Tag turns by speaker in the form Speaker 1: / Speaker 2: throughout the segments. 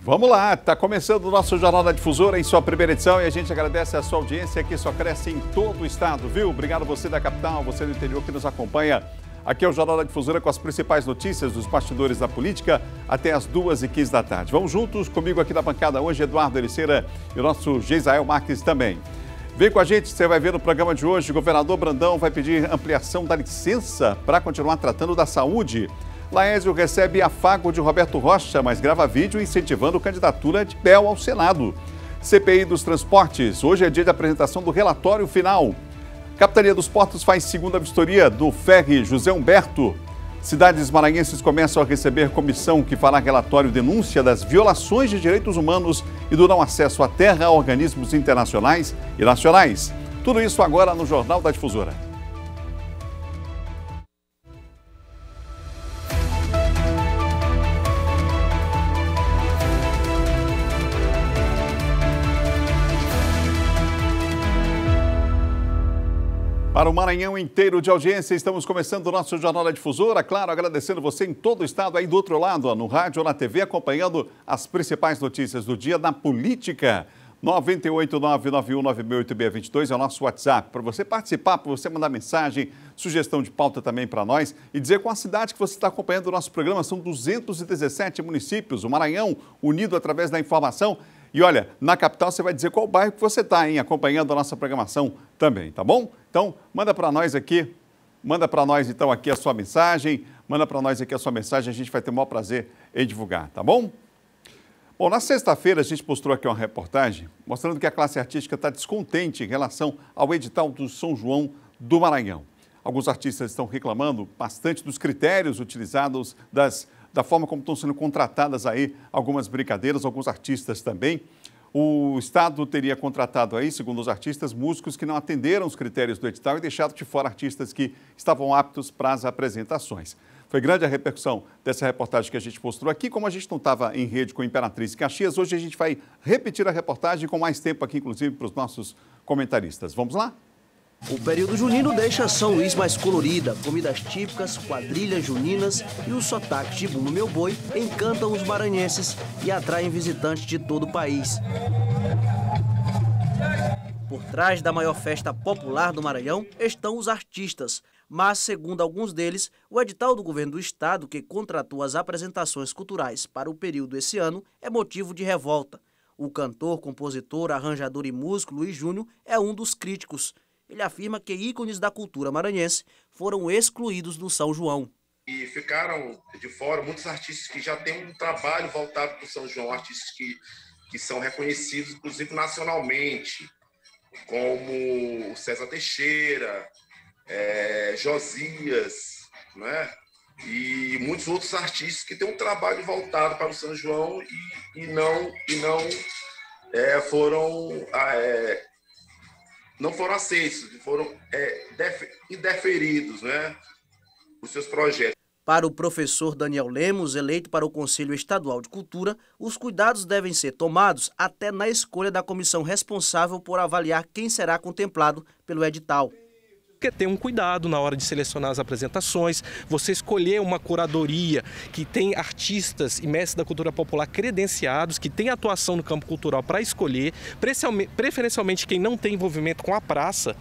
Speaker 1: Vamos lá, está começando o nosso Jornal da Difusora em sua primeira edição e a gente agradece a sua audiência que só cresce em todo o estado, viu? Obrigado você da capital, você do interior que nos acompanha. Aqui é o Jornal da Difusora com as principais notícias dos bastidores da política até as 2h15 da tarde. Vamos juntos, comigo aqui na bancada hoje, Eduardo Ericeira e o nosso Geisael Marques também. Vem com a gente, você vai ver no programa de hoje, o governador Brandão vai pedir ampliação da licença para continuar tratando da saúde. Laésio recebe afago de Roberto Rocha, mas grava vídeo incentivando a candidatura de Bel ao Senado. CPI dos Transportes, hoje é dia de apresentação do relatório final. Capitania dos Portos faz segunda vistoria do ferry José Humberto. Cidades maranhenses começam a receber comissão que fará relatório denúncia das violações de direitos humanos e do não acesso à terra a organismos internacionais e nacionais. Tudo isso agora no Jornal da Difusora. Para o Maranhão inteiro de audiência, estamos começando o nosso Jornal da Difusora. Claro, agradecendo você em todo o estado, aí do outro lado, no rádio ou na TV, acompanhando as principais notícias do dia na política. 989-9196-8622 é o nosso WhatsApp. Para você participar, para você mandar mensagem, sugestão de pauta também para nós e dizer qual a cidade que você está acompanhando o nosso programa. São 217 municípios, o Maranhão unido através da informação. E olha, na capital você vai dizer qual bairro que você está, acompanhando a nossa programação também, tá bom? Então, manda para nós aqui, aqui a sua mensagem, a gente vai ter o maior prazer em divulgar, tá bom? Bom, na sexta-feira a gente mostrou aqui uma reportagem mostrando que a classe artística está descontente em relação ao edital do São João do Maranhão. Alguns artistas estão reclamando bastante dos critérios utilizados, da forma como estão sendo contratadas aí algumas brincadeiras, alguns artistas também. O Estado teria contratado aí, segundo os artistas, músicos que não atenderam os critérios do edital e deixado de fora artistas que estavam aptos para as apresentações. Foi grande a repercussão dessa reportagem que a gente mostrou aqui. Como a gente não estava em rede com Imperatriz e Caxias, hoje a gente vai repetir a reportagem com mais tempo aqui, inclusive, para os nossos comentaristas. Vamos lá?
Speaker 2: O período junino deixa São Luís mais colorida. Comidas típicas, quadrilhas juninas e os sotaques de Bumba Meu Boi encantam os maranhenses e atraem visitantes de todo o país. Por trás da maior festa popular do Maranhão estão os artistas. Mas, segundo alguns deles, o edital do governo do estado que contratou as apresentações culturais para o período esse ano é motivo de revolta. O cantor, compositor, arranjador e músico Luiz Júnior é um dos críticos. Ele afirma que ícones da cultura maranhense foram excluídos do São João.
Speaker 3: E ficaram de fora muitos artistas que já têm um trabalho voltado para o São João, artistas que são reconhecidos, inclusive nacionalmente, como César Teixeira, Josias, né? E muitos outros artistas que têm um trabalho voltado para o São João e não foram aceitos, foram indeferidos, né, os seus projetos.
Speaker 2: Para o professor Daniel Lemos, eleito para o Conselho Estadual de Cultura, os cuidados devem ser tomados até na escolha da comissão responsável por avaliar quem será contemplado pelo edital.
Speaker 4: Porque tem um cuidado na hora de selecionar as apresentações, você escolher uma curadoria que tem artistas e mestres da cultura popular credenciados, que tem atuação no campo cultural para escolher, preferencialmente quem não tem envolvimento com a praça,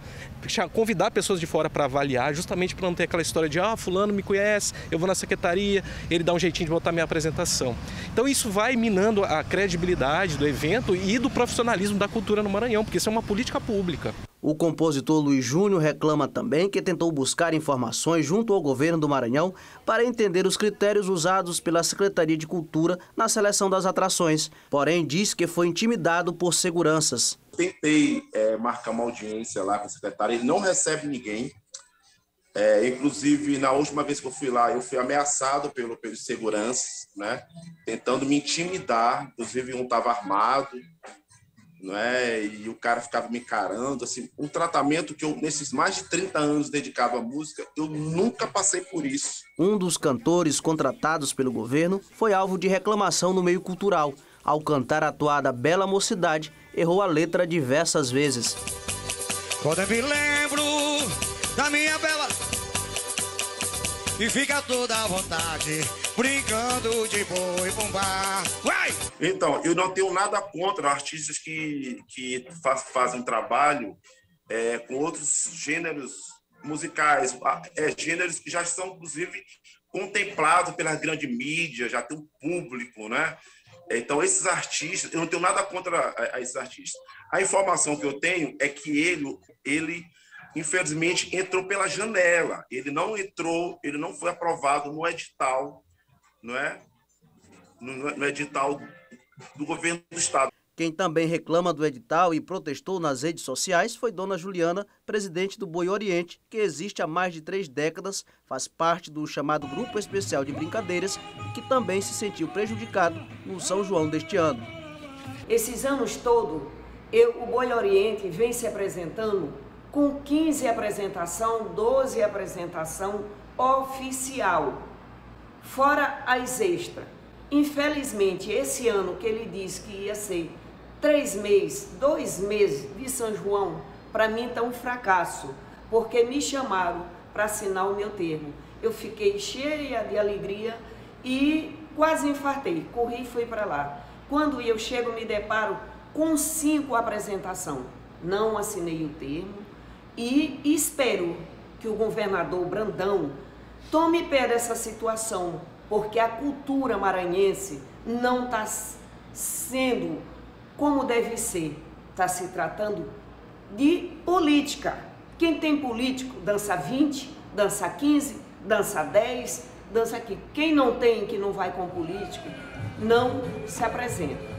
Speaker 4: convidar pessoas de fora para avaliar, justamente para não ter aquela história de fulano me conhece, eu vou na secretaria, ele dá um jeitinho de botar minha apresentação. Então isso vai minando a credibilidade do evento e do profissionalismo da cultura no Maranhão, porque isso é uma política pública.
Speaker 2: O compositor Luiz Júnior reclama também que tentou buscar informações junto ao governo do Maranhão para entender os critérios usados pela Secretaria de Cultura na seleção das atrações. Porém, diz que foi intimidado por seguranças.
Speaker 3: Tentei marcar uma audiência lá com a secretária, ele não recebe ninguém. Inclusive, na última vez que eu fui lá, eu fui ameaçado pelos seguranças, né? Tentando me intimidar, inclusive um estava armado. E o cara ficava me encarando, assim, um tratamento que eu, nesses mais de 30 anos dedicado à música, eu nunca passei por isso.
Speaker 2: Um dos cantores contratados pelo governo foi alvo de reclamação no meio cultural. Ao cantar a toada Bela Mocidade, errou a letra diversas vezes.
Speaker 5: Quando eu me lembro da minha bela, e fica toda à vontade, brincando de boi bumbá. Vai!
Speaker 3: Então, eu não tenho nada contra artistas que fazem trabalho com outros gêneros musicais, gêneros que já são, inclusive, contemplados pela grande mídia, já tem um público, né? Então, esses artistas, eu não tenho nada contra esses artistas. A informação que eu tenho é que ele infelizmente, entrou pela janela. Ele não entrou, ele não foi aprovado no edital, não é? No edital do governo do estado.
Speaker 2: Quem também reclama do edital e protestou nas redes sociais foi Dona Juliana, presidente do Boi Oriente, que existe há mais de 3 décadas, faz parte do chamado Grupo Especial de Brincadeiras e que também se sentiu prejudicado no São João deste ano.
Speaker 6: Esses anos todos, o Boi Oriente vem se apresentando com 15 apresentação, 12 apresentação oficial, fora as extras. Infelizmente, esse ano que ele disse que ia ser 3 meses, 2 meses de São João, para mim está um fracasso, porque me chamaram para assinar o meu termo. Eu fiquei cheia de alegria e quase infartei, corri e fui para lá. Quando eu chego, me deparo com 5 apresentações. Não assinei o termo e espero que o governador Brandão tome pé dessa situação, porque a cultura maranhense não está sendo como deve ser. Está se tratando de política. Quem tem político dança 20, dança 15, dança 10, dança aqui. Quem não tem, que não vai com político, não se apresenta.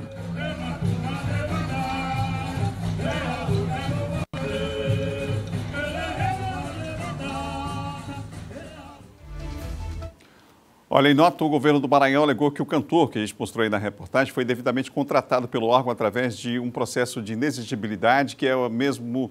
Speaker 1: Olha, em nota, o governo do Maranhão alegou que o cantor, que a gente mostrou aí na reportagem, foi devidamente contratado pelo órgão através de um processo de inexigibilidade que é o mesmo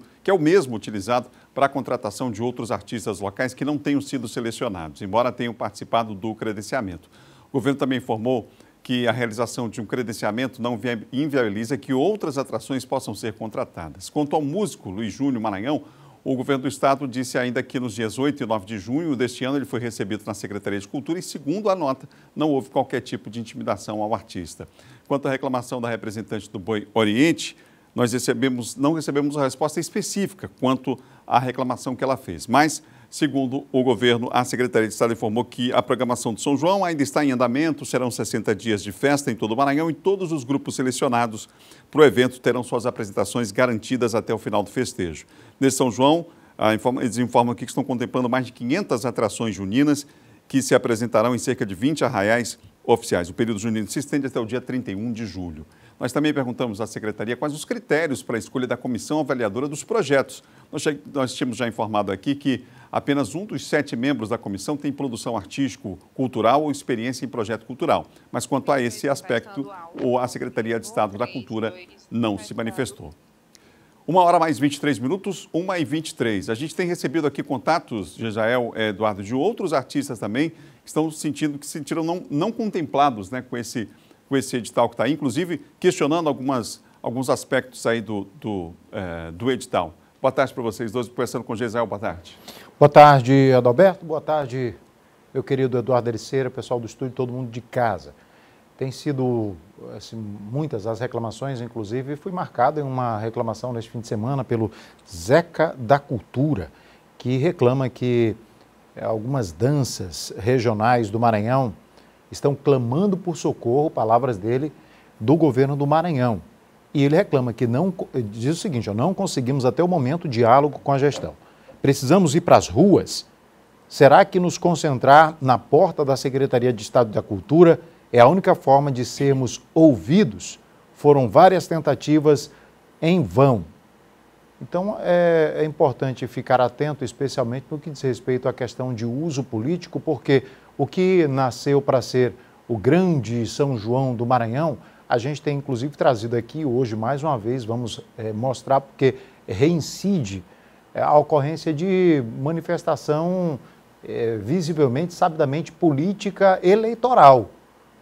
Speaker 1: utilizado para a contratação de outros artistas locais que não tenham sido selecionados, embora tenham participado do credenciamento. O governo também informou que a realização de um credenciamento não inviabiliza que outras atrações possam ser contratadas. Quanto ao músico Luiz Júnior Maranhão, o governo do estado disse ainda que nos dias 8 e 9 de junho deste ano ele foi recebido na Secretaria de Cultura e, segundo a nota, não houve qualquer tipo de intimidação ao artista. Quanto à reclamação da representante do Boi Oriente, nós não recebemos uma resposta específica quanto à reclamação que ela fez. Mas, segundo o governo, a Secretaria de Estado informou que a programação de São João ainda está em andamento, serão 60 dias de festa em todo o Maranhão e todos os grupos selecionados para o evento terão suas apresentações garantidas até o final do festejo. Nesse São João, eles informam aqui que estão contemplando mais de 500 atrações juninas que se apresentarão em cerca de 20 arraiais oficiais. O período junino se estende até o dia 31 de julho. Nós também perguntamos à Secretaria quais os critérios para a escolha da comissão avaliadora dos projetos. Nós tínhamos já informado aqui que apenas um dos 7 membros da comissão tem produção artístico-cultural ou experiência em projeto cultural. Mas quanto a esse aspecto, a Secretaria de Estado da Cultura não se manifestou. 1h mais 23 minutos, 1h23. A gente tem recebido aqui contatos, Jejael, Eduardo, de outros artistas também que estão se sentiram não contemplados, né, com esse edital que está aí, inclusive questionando alguns aspectos aí do edital. Boa tarde para vocês dois, conversando com o Jejael, boa tarde.
Speaker 7: Boa tarde, Adalberto, boa tarde, meu querido Eduardo Ericeira, pessoal do estúdio, todo mundo de casa. Tem sido assim, muitas as reclamações, inclusive fui marcado em uma reclamação neste fim de semana pelo Zeca da Cultura, que reclama que algumas danças regionais do Maranhão estão clamando por socorro, palavras dele, do governo do Maranhão. E ele reclama que diz o seguinte, não conseguimos até o momento diálogo com a gestão. Precisamos ir para as ruas? Será que nos concentrar na porta da Secretaria de Estado da Cultura é a única forma de sermos ouvidos? Foram várias tentativas em vão. Então, é importante ficar atento, especialmente no que diz respeito à questão de uso político, porque o que nasceu para ser o grande São João do Maranhão, a gente tem inclusive trazido aqui hoje, mais uma vez, vamos mostrar, porque reincide a ocorrência de manifestação visivelmente, sabidamente política eleitoral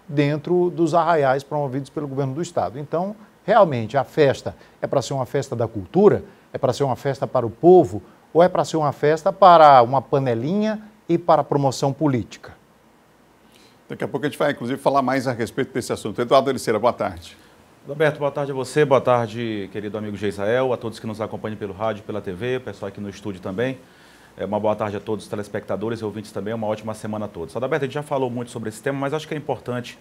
Speaker 7: dentro dos arraiais promovidos pelo governo do estado. Então, realmente, a festa é para ser uma festa da cultura? É para ser uma festa para o povo? Ou é para ser uma festa para uma panelinha e para promoção política?
Speaker 1: Daqui a pouco a gente vai, inclusive, falar mais a respeito desse assunto. Eduardo Ericeira, boa tarde.
Speaker 8: Roberto, boa tarde a você, boa tarde, querido amigo Geisael, a todos que nos acompanham pelo rádio, pela TV, o pessoal aqui no estúdio também. Uma boa tarde a todos os telespectadores e ouvintes também, uma ótima semana a todos. Roberto, a gente já falou muito sobre esse tema, mas acho que é importante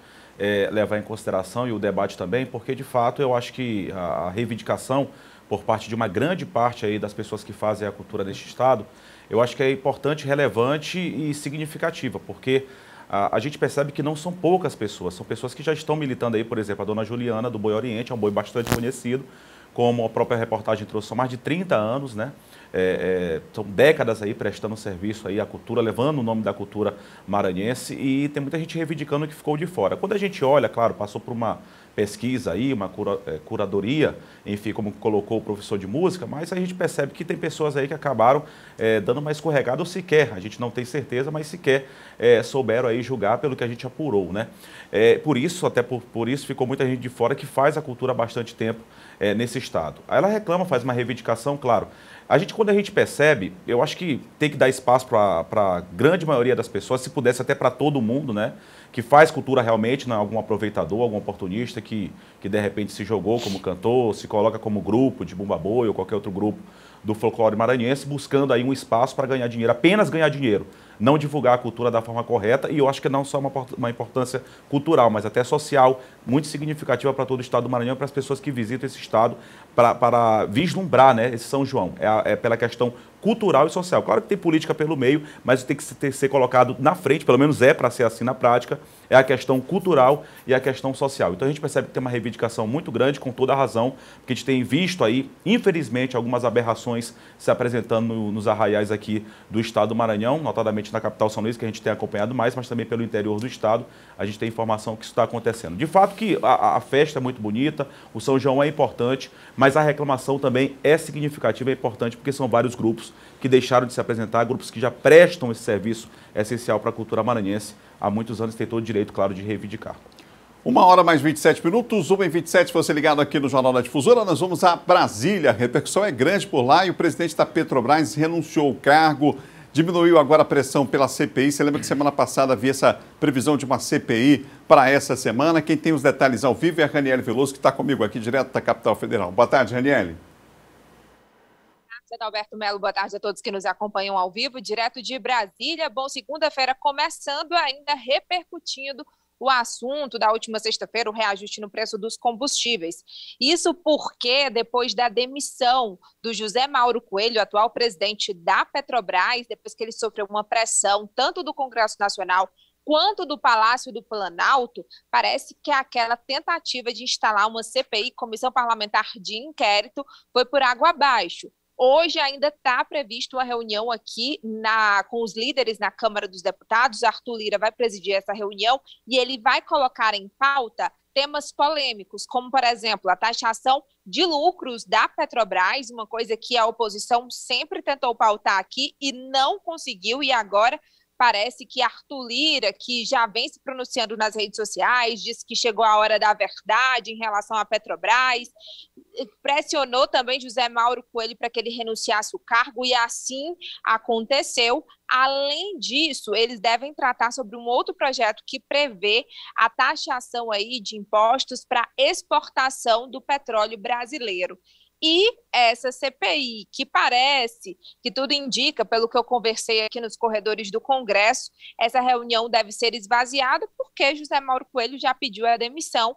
Speaker 8: levar em consideração e o debate também, porque de fato eu acho que a reivindicação por parte de uma grande parte aí das pessoas que fazem a cultura deste estado, eu acho que é importante, relevante e significativa, porque a gente percebe que não são poucas pessoas, são pessoas que já estão militando aí, por exemplo, a dona Juliana do Boi Oriente, é um boi bastante conhecido, como a própria reportagem trouxe, são mais de 30 anos, né? São décadas aí prestando serviço aí à cultura, levando o nome da cultura maranhense, e tem muita gente reivindicando que ficou de fora. Quando a gente olha, claro, passou por uma pesquisa aí, uma curadoria, enfim, como colocou o professor de música, mas a gente percebe que tem pessoas aí que acabaram dando uma escorregada ou sequer, a gente não tem certeza, mas sequer souberam aí julgar pelo que a gente apurou, né? Por isso, até por isso, ficou muita gente de fora que faz a cultura há bastante tempo nesse estado. Aí ela reclama, faz uma reivindicação, claro. Quando a gente percebe, eu acho que tem que dar espaço para a grande maioria das pessoas, se pudesse até para todo mundo, né? Que faz cultura realmente, não é algum aproveitador, algum oportunista que de repente se jogou como cantor, se coloca como grupo de Bumba Boi ou qualquer outro grupo do folclore maranhense, buscando aí um espaço para ganhar dinheiro, apenas ganhar dinheiro, não divulgar a cultura da forma correta, e eu acho que não só uma importância cultural, mas até social, muito significativa para todo o estado do Maranhão, para as pessoas que visitam esse estado, para vislumbrar, né, esse São João, pela questão cultural e social. Claro que tem política pelo meio, mas tem que ser colocado na frente, pelo menos para ser assim na prática, é a questão cultural e a questão social. Então a gente percebe que tem uma reivindicação muito grande, com toda a razão, porque a gente tem visto aí, infelizmente, algumas aberrações se apresentando nos arraiais aqui do estado do Maranhão, notadamente na capital São Luís, que a gente tem acompanhado mais, mas também pelo interior do estado, a gente tem informação que isso está acontecendo. De fato que a festa é muito bonita, o São João é importante, mas a reclamação também é significativa e é importante, porque são vários grupos que deixaram de se apresentar, grupos que já prestam esse serviço essencial para a cultura maranhense há muitos anos, tem todo o direito, claro, de reivindicar.
Speaker 1: 1h mais 27 minutos, 1h27, você ligado aqui no Jornal da Difusora. Nós vamos a Brasília, a repercussão é grande por lá e o presidente da Petrobras renunciou ao cargo, diminuiu agora a pressão pela CPI. Você lembra que semana passada havia essa previsão de uma CPI para essa semana? Quem tem os detalhes ao vivo é a Raniele Veloso, que está comigo aqui direto da capital federal. Boa tarde, Raniele.
Speaker 9: Alberto Melo, boa tarde a todos que nos acompanham ao vivo, direto de Brasília. Bom, segunda-feira começando ainda repercutindo o assunto da última sexta-feira, o reajuste no preço dos combustíveis. Isso porque, depois da demissão do José Mauro Coelho, atual presidente da Petrobras, depois que ele sofreu uma pressão tanto do Congresso Nacional quanto do Palácio do Planalto, parece que aquela tentativa de instalar uma CPI, Comissão Parlamentar de Inquérito, foi por água abaixo. Hoje ainda está previsto uma reunião aqui com os líderes na Câmara dos Deputados. Arthur Lira vai presidir essa reunião e ele vai colocar em pauta temas polêmicos, como, por exemplo, a taxação de lucros da Petrobras, uma coisa que a oposição sempre tentou pautar aqui e não conseguiu, e agora parece que Arthur Lira, que já vem se pronunciando nas redes sociais, disse que chegou a hora da verdade em relação à Petrobras, pressionou também José Mauro Coelho para que ele renunciasse o cargo, e assim aconteceu. Além disso, eles devem tratar sobre um outro projeto que prevê a taxação aí de impostos para exportação do petróleo brasileiro. E essa CPI, que parece, que tudo indica, pelo que eu conversei aqui nos corredores do Congresso, essa reunião deve ser esvaziada porque José Mauro Coelho já pediu a demissão.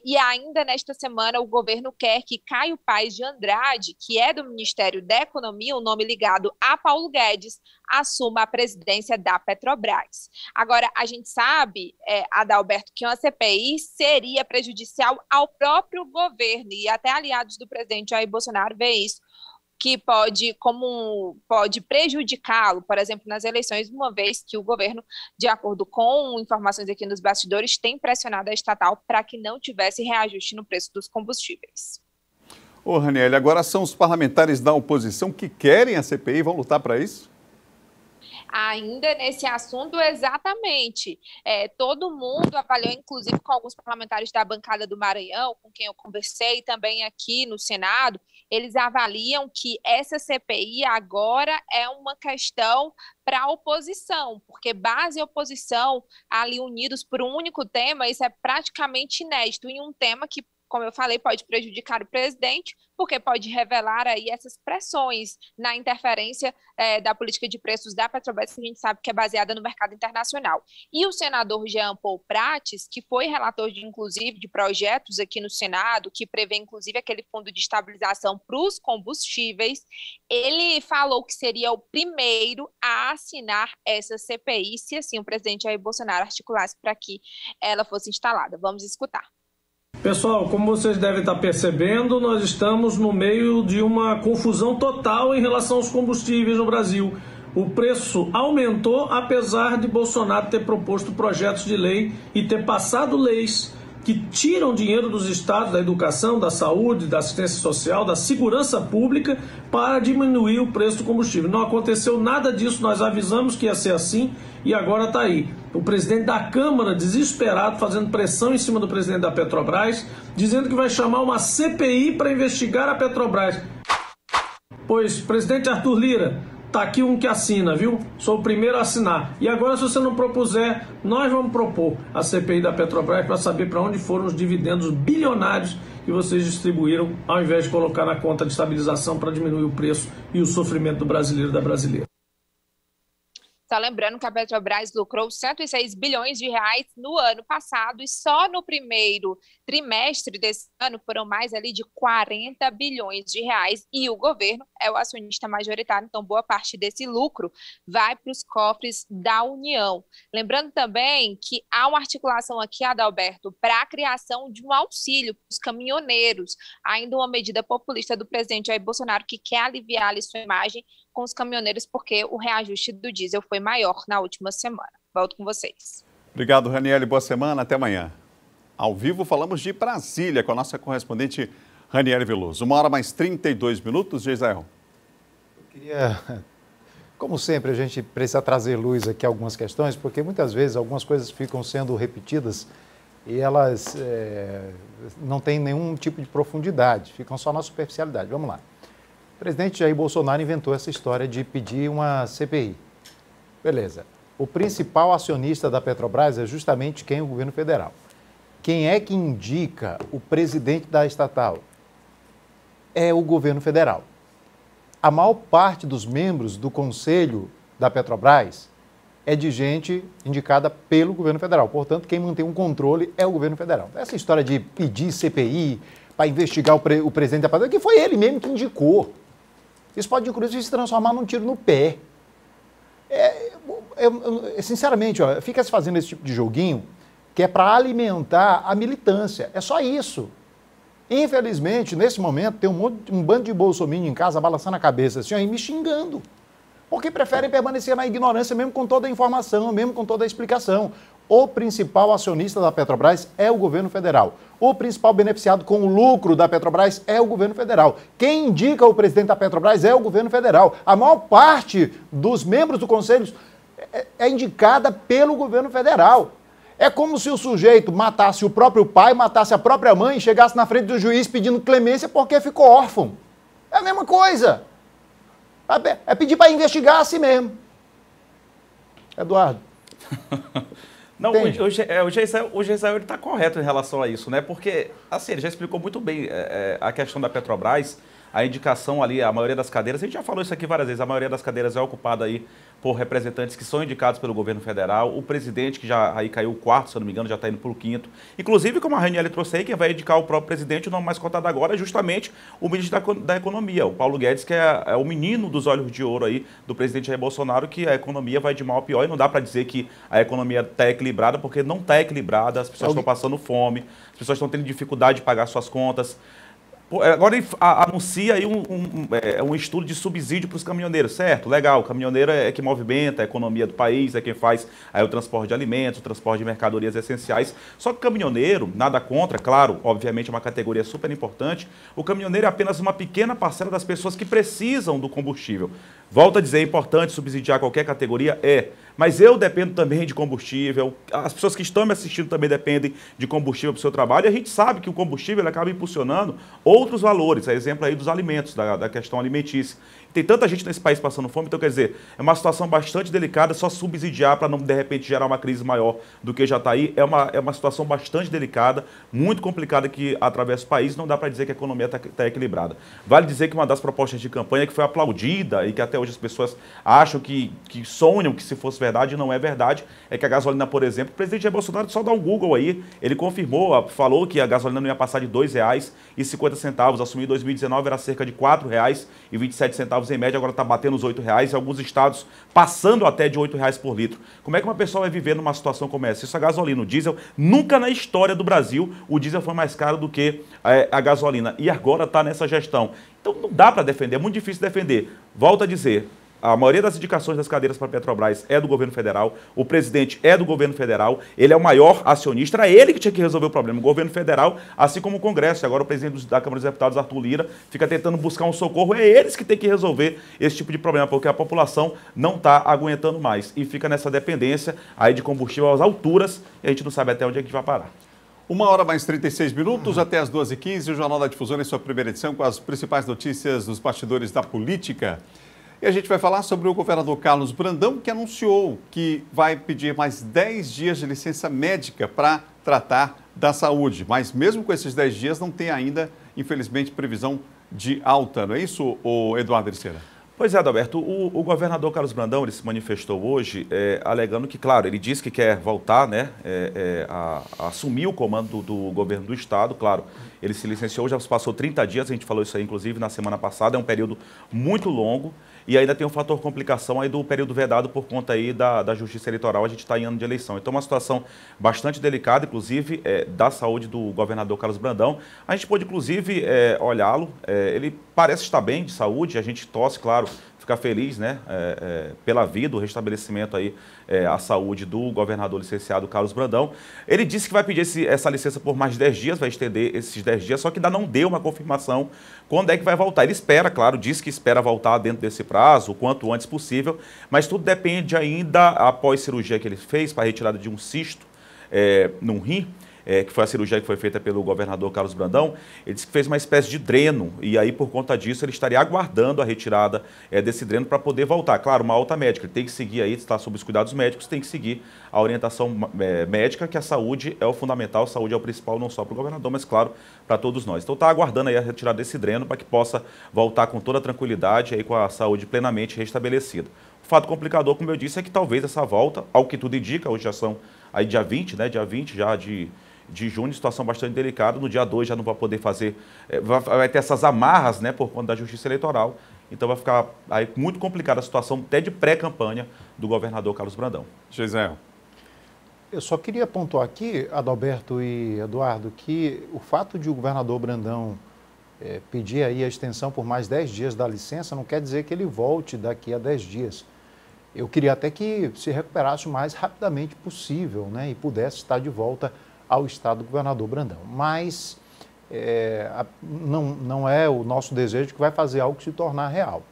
Speaker 9: E ainda nesta semana o governo quer que Caio Paes de Andrade, que é do Ministério da Economia, um nome ligado a Paulo Guedes, assuma a presidência da Petrobras. Agora, a gente sabe, Adalberto, que uma CPI seria prejudicial ao próprio governo, e até aliados do presidente Jair Bolsonaro vê isso, que pode prejudicá-lo, por exemplo, nas eleições, uma vez que o governo, de acordo com informações aqui nos bastidores, tem pressionado a estatal para que não tivesse reajuste no preço dos combustíveis.
Speaker 1: Ô, Raniele, agora são os parlamentares da oposição que querem a CPI e vão lutar para isso?
Speaker 9: Ainda nesse assunto, exatamente. Todo mundo avaliou, inclusive com alguns parlamentares da bancada do Maranhão, com quem eu conversei, também aqui no Senado, eles avaliam que essa CPI agora é uma questão para a oposição, porque base e oposição ali unidos por um único tema, isso é praticamente inédito em um tema que, como eu falei, pode prejudicar o presidente, porque pode revelar aí essas pressões na interferência da política de preços da Petrobras, que a gente sabe que é baseada no mercado internacional. E o senador Jean Paul Prates, que foi relator, inclusive, de projetos aqui no Senado, que prevê, inclusive, aquele fundo de estabilização para os combustíveis, ele falou que seria o primeiro a assinar essa CPI, se assim o presidente Jair Bolsonaro articulasse para que ela fosse instalada. Vamos escutar.
Speaker 10: Pessoal, como vocês devem estar percebendo, nós estamos no meio de uma confusão total em relação aos combustíveis no Brasil. O preço aumentou, apesar de Bolsonaro ter proposto projetos de lei e ter passado leis que tiram dinheiro dos estados, da educação, da saúde, da assistência social, da segurança pública, para diminuir o preço do combustível. Não aconteceu nada disso, nós avisamos que ia ser assim e agora está aí. O presidente da Câmara, desesperado, fazendo pressão em cima do presidente da Petrobras, dizendo que vai chamar uma CPI para investigar a Petrobras. Pois, presidente Arthur Lira, tá aqui um que assina, viu? Sou o primeiro a assinar. E agora, se você não propuser, nós vamos propor a CPI da Petrobras para saber para onde foram os dividendos bilionários que vocês distribuíram, ao invés de colocar na conta de estabilização para diminuir o preço e o sofrimento do brasileiro e da brasileira.
Speaker 9: Só lembrando que a Petrobras lucrou 106 bilhões de reais no ano passado e só no primeiro trimestre desse ano foram mais ali de 40 bilhões de reais e o governo é o acionista majoritário, então boa parte desse lucro vai para os cofres da União. Lembrando também que há uma articulação aqui, Adalberto, para a criação de um auxílio para os caminhoneiros, ainda uma medida populista do presidente Jair Bolsonaro que quer aliviar ali sua imagem com os caminhoneiros porque o reajuste do diesel foi maior na última semana. Volto com vocês.
Speaker 1: Obrigado, Raniele. Boa semana. Até amanhã. Ao vivo falamos de Brasília com a nossa correspondente Raniele Veloso. 1h mais 32 minutos, Geisael.
Speaker 7: Eu queria, como sempre, a gente precisa trazer luz aqui a algumas questões, porque muitas vezes algumas coisas ficam sendo repetidas e elas não têm nenhum tipo de profundidade, ficam só na superficialidade. Vamos lá. O presidente Jair Bolsonaro inventou essa história de pedir uma CPI. Beleza. O principal acionista da Petrobras é justamente quem? O governo federal. Quem é que indica o presidente da estatal? É o governo federal. A maior parte dos membros do conselho da Petrobras é de gente indicada pelo governo federal. Portanto, quem mantém um controle é o governo federal. Essa história de pedir CPI para investigar o presidente da Petrobras, que foi ele mesmo que indicou. Isso pode, inclusive, se transformar num tiro no pé. Sinceramente, fica se fazendo esse tipo de joguinho que é para alimentar a militância. É só isso. Infelizmente, nesse momento, tem um bando de bolsominion em casa balançando a cabeça assim, e me xingando. Porque preferem permanecer na ignorância, mesmo com toda a informação, mesmo com toda a explicação. O principal acionista da Petrobras é o governo federal. O principal beneficiado com o lucro da Petrobras é o governo federal. Quem indica o presidente da Petrobras é o governo federal. A maior parte dos membros do conselho é indicada pelo governo federal. É como se o sujeito matasse o próprio pai, matasse a própria mãe e chegasse na frente do juiz pedindo clemência porque ficou órfão. É a mesma coisa. É pedir para investigar assim mesmo. Eduardo.
Speaker 8: Não, o Geisael está correto em relação a isso, né? Porque, assim, ele já explicou muito bem a questão da Petrobras, a indicação ali, a maioria das cadeiras, a gente já falou isso aqui várias vezes, a maioria das cadeiras é ocupada aí por representantes que são indicados pelo governo federal, o presidente, que já aí caiu o quarto, se eu não me engano, já está indo para o quinto. Inclusive, como a Raniele trouxe aí, quem vai indicar o próprio presidente, o nome mais cotado agora é justamente o ministro da Economia, o Paulo Guedes, que é o menino dos olhos de ouro aí do presidente Jair Bolsonaro, que a economia vai de mal a pior e não dá para dizer que a economia está equilibrada, porque não está equilibrada, as pessoas estão passando fome, as pessoas estão tendo dificuldade de pagar suas contas. Agora ele anuncia aí um estudo de subsídio para os caminhoneiros, certo? Legal, o caminhoneiro é que movimenta a economia do país, é quem faz aí o transporte de alimentos, o transporte de mercadorias essenciais. Só que o caminhoneiro, nada contra, claro, obviamente é uma categoria super importante, o caminhoneiro é apenas uma pequena parcela das pessoas que precisam do combustível. Volto a dizer, é importante subsidiar qualquer categoria? Mas eu dependo também de combustível, as pessoas que estão me assistindo também dependem de combustível para o seu trabalho, e a gente sabe que o combustível ele acaba impulsionando outros valores, exemplo aí dos alimentos, da questão alimentícia. Tem tanta gente nesse país passando fome, então quer dizer, é uma situação bastante delicada, só subsidiar para não de repente gerar uma crise maior do que já está aí, é uma situação bastante delicada, muito complicada que atravessa o país, não dá para dizer que a economia está equilibrada. Vale dizer que uma das propostas de campanha que foi aplaudida e que até hoje as pessoas acham que sonham que se fosse verdade, não é verdade, é que a gasolina, por exemplo, o presidente Jair Bolsonaro só dá um Google aí, ele confirmou, falou que a gasolina não ia passar de R$ 2,50, assumiu em 2019 era cerca de R$ 4,27 em média, agora está batendo os R$ 8,00, em alguns estados passando até de R$ 8,00 por litro. Como é que uma pessoa vai viver numa situação como essa? Isso é gasolina, o diesel, nunca na história do Brasil o diesel foi mais caro do que a gasolina, e agora está nessa gestão. Então não dá para defender, é muito difícil defender. Volto a dizer, a maioria das indicações das cadeiras para a Petrobras é do governo federal, o presidente é do governo federal, ele é o maior acionista, era ele que tinha que resolver o problema, o governo federal, assim como o Congresso. Agora o presidente da Câmara dos Deputados, Arthur Lira, fica tentando buscar um socorro, é eles que têm que resolver esse tipo de problema, porque a população não está aguentando mais e fica nessa dependência aí de combustível às alturas e a gente não sabe até onde é que vai parar.
Speaker 1: 1h mais 36 minutos, até as 2h15, o Jornal da Difusora em sua primeira edição com as principais notícias dos bastidores da política. E a gente vai falar sobre o governador Carlos Brandão, que anunciou que vai pedir mais 10 dias de licença médica para tratar da saúde. Mas mesmo com esses 10 dias, não tem ainda, infelizmente, previsão de alta. Não é isso, Eduardo Ericeira?
Speaker 8: Pois é, Adalberto, o governador Carlos Brandão ele se manifestou hoje alegando que, claro, ele disse que quer voltar a assumir o comando do governo do Estado, claro, ele se licenciou, já passou 30 dias, a gente falou isso aí inclusive na semana passada, é um período muito longo e ainda tem um fator complicação aí do período vedado por conta aí da Justiça Eleitoral, a gente está em ano de eleição. Então, uma situação bastante delicada, inclusive, da saúde do governador Carlos Brandão. A gente pôde, inclusive, olhá-lo, ele parece estar bem de saúde, a gente torce, claro, ficar feliz, né, pela vida, o restabelecimento aí, à saúde do governador licenciado Carlos Brandão. Ele disse que vai pedir essa licença por mais 10 dias, vai estender esses 10 dias, só que ainda não deu uma confirmação quando é que vai voltar. Ele espera, claro, diz que espera voltar dentro desse prazo, o quanto antes possível, mas tudo depende ainda, após cirurgia que ele fez, para a retirada de um cisto num rim, que foi a cirurgia que foi feita pelo governador Carlos Brandão, ele disse que fez uma espécie de dreno, e aí, por conta disso, ele estaria aguardando a retirada desse dreno para poder voltar. Claro, uma alta médica, ele tem que seguir aí, está sob os cuidados médicos, tem que seguir a orientação médica, que a saúde é o fundamental, a saúde é o principal, não só para o governador, mas, claro, para todos nós. Então, está aguardando aí a retirada desse dreno para que possa voltar com toda a tranquilidade, aí, com a saúde plenamente restabelecida. O fato complicador, como eu disse, é que talvez essa volta, ao que tudo indica, hoje já são aí dia 20, né, dia 20 já de junho, situação bastante delicada, no dia 2 já não vai poder fazer, vai ter essas amarras, né, por conta da Justiça Eleitoral, então vai ficar aí muito complicada a situação até de pré-campanha do governador Carlos Brandão.
Speaker 1: Gisele.
Speaker 7: Eu só queria pontuar aqui, Adalberto e Eduardo, que o fato de o governador Brandão pedir aí a extensão por mais 10 dias da licença não quer dizer que ele volte daqui a 10 dias. Eu queria até que se recuperasse o mais rapidamente possível, né, e pudesse estar de volta ao estado do governador Brandão. Mas não é o nosso desejo que vai fazer algo se tornar real.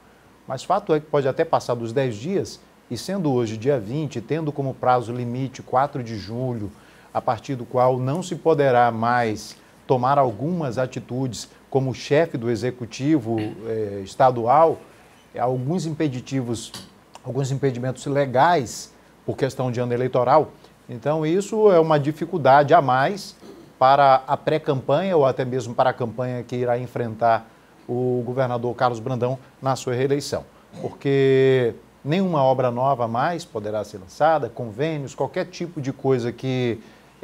Speaker 7: Mas fato é que pode até passar dos 10 dias, e sendo hoje dia 20, tendo como prazo limite 4 de julho, a partir do qual não se poderá mais tomar algumas atitudes como chefe do executivo estadual, alguns impedimentos legais por questão de ano eleitoral. Então, isso é uma dificuldade a mais para a pré-campanha ou até mesmo para a campanha que irá enfrentar o governador Carlos Brandão na sua reeleição. Porque nenhuma obra nova mais poderá ser lançada, convênios, qualquer tipo de coisa que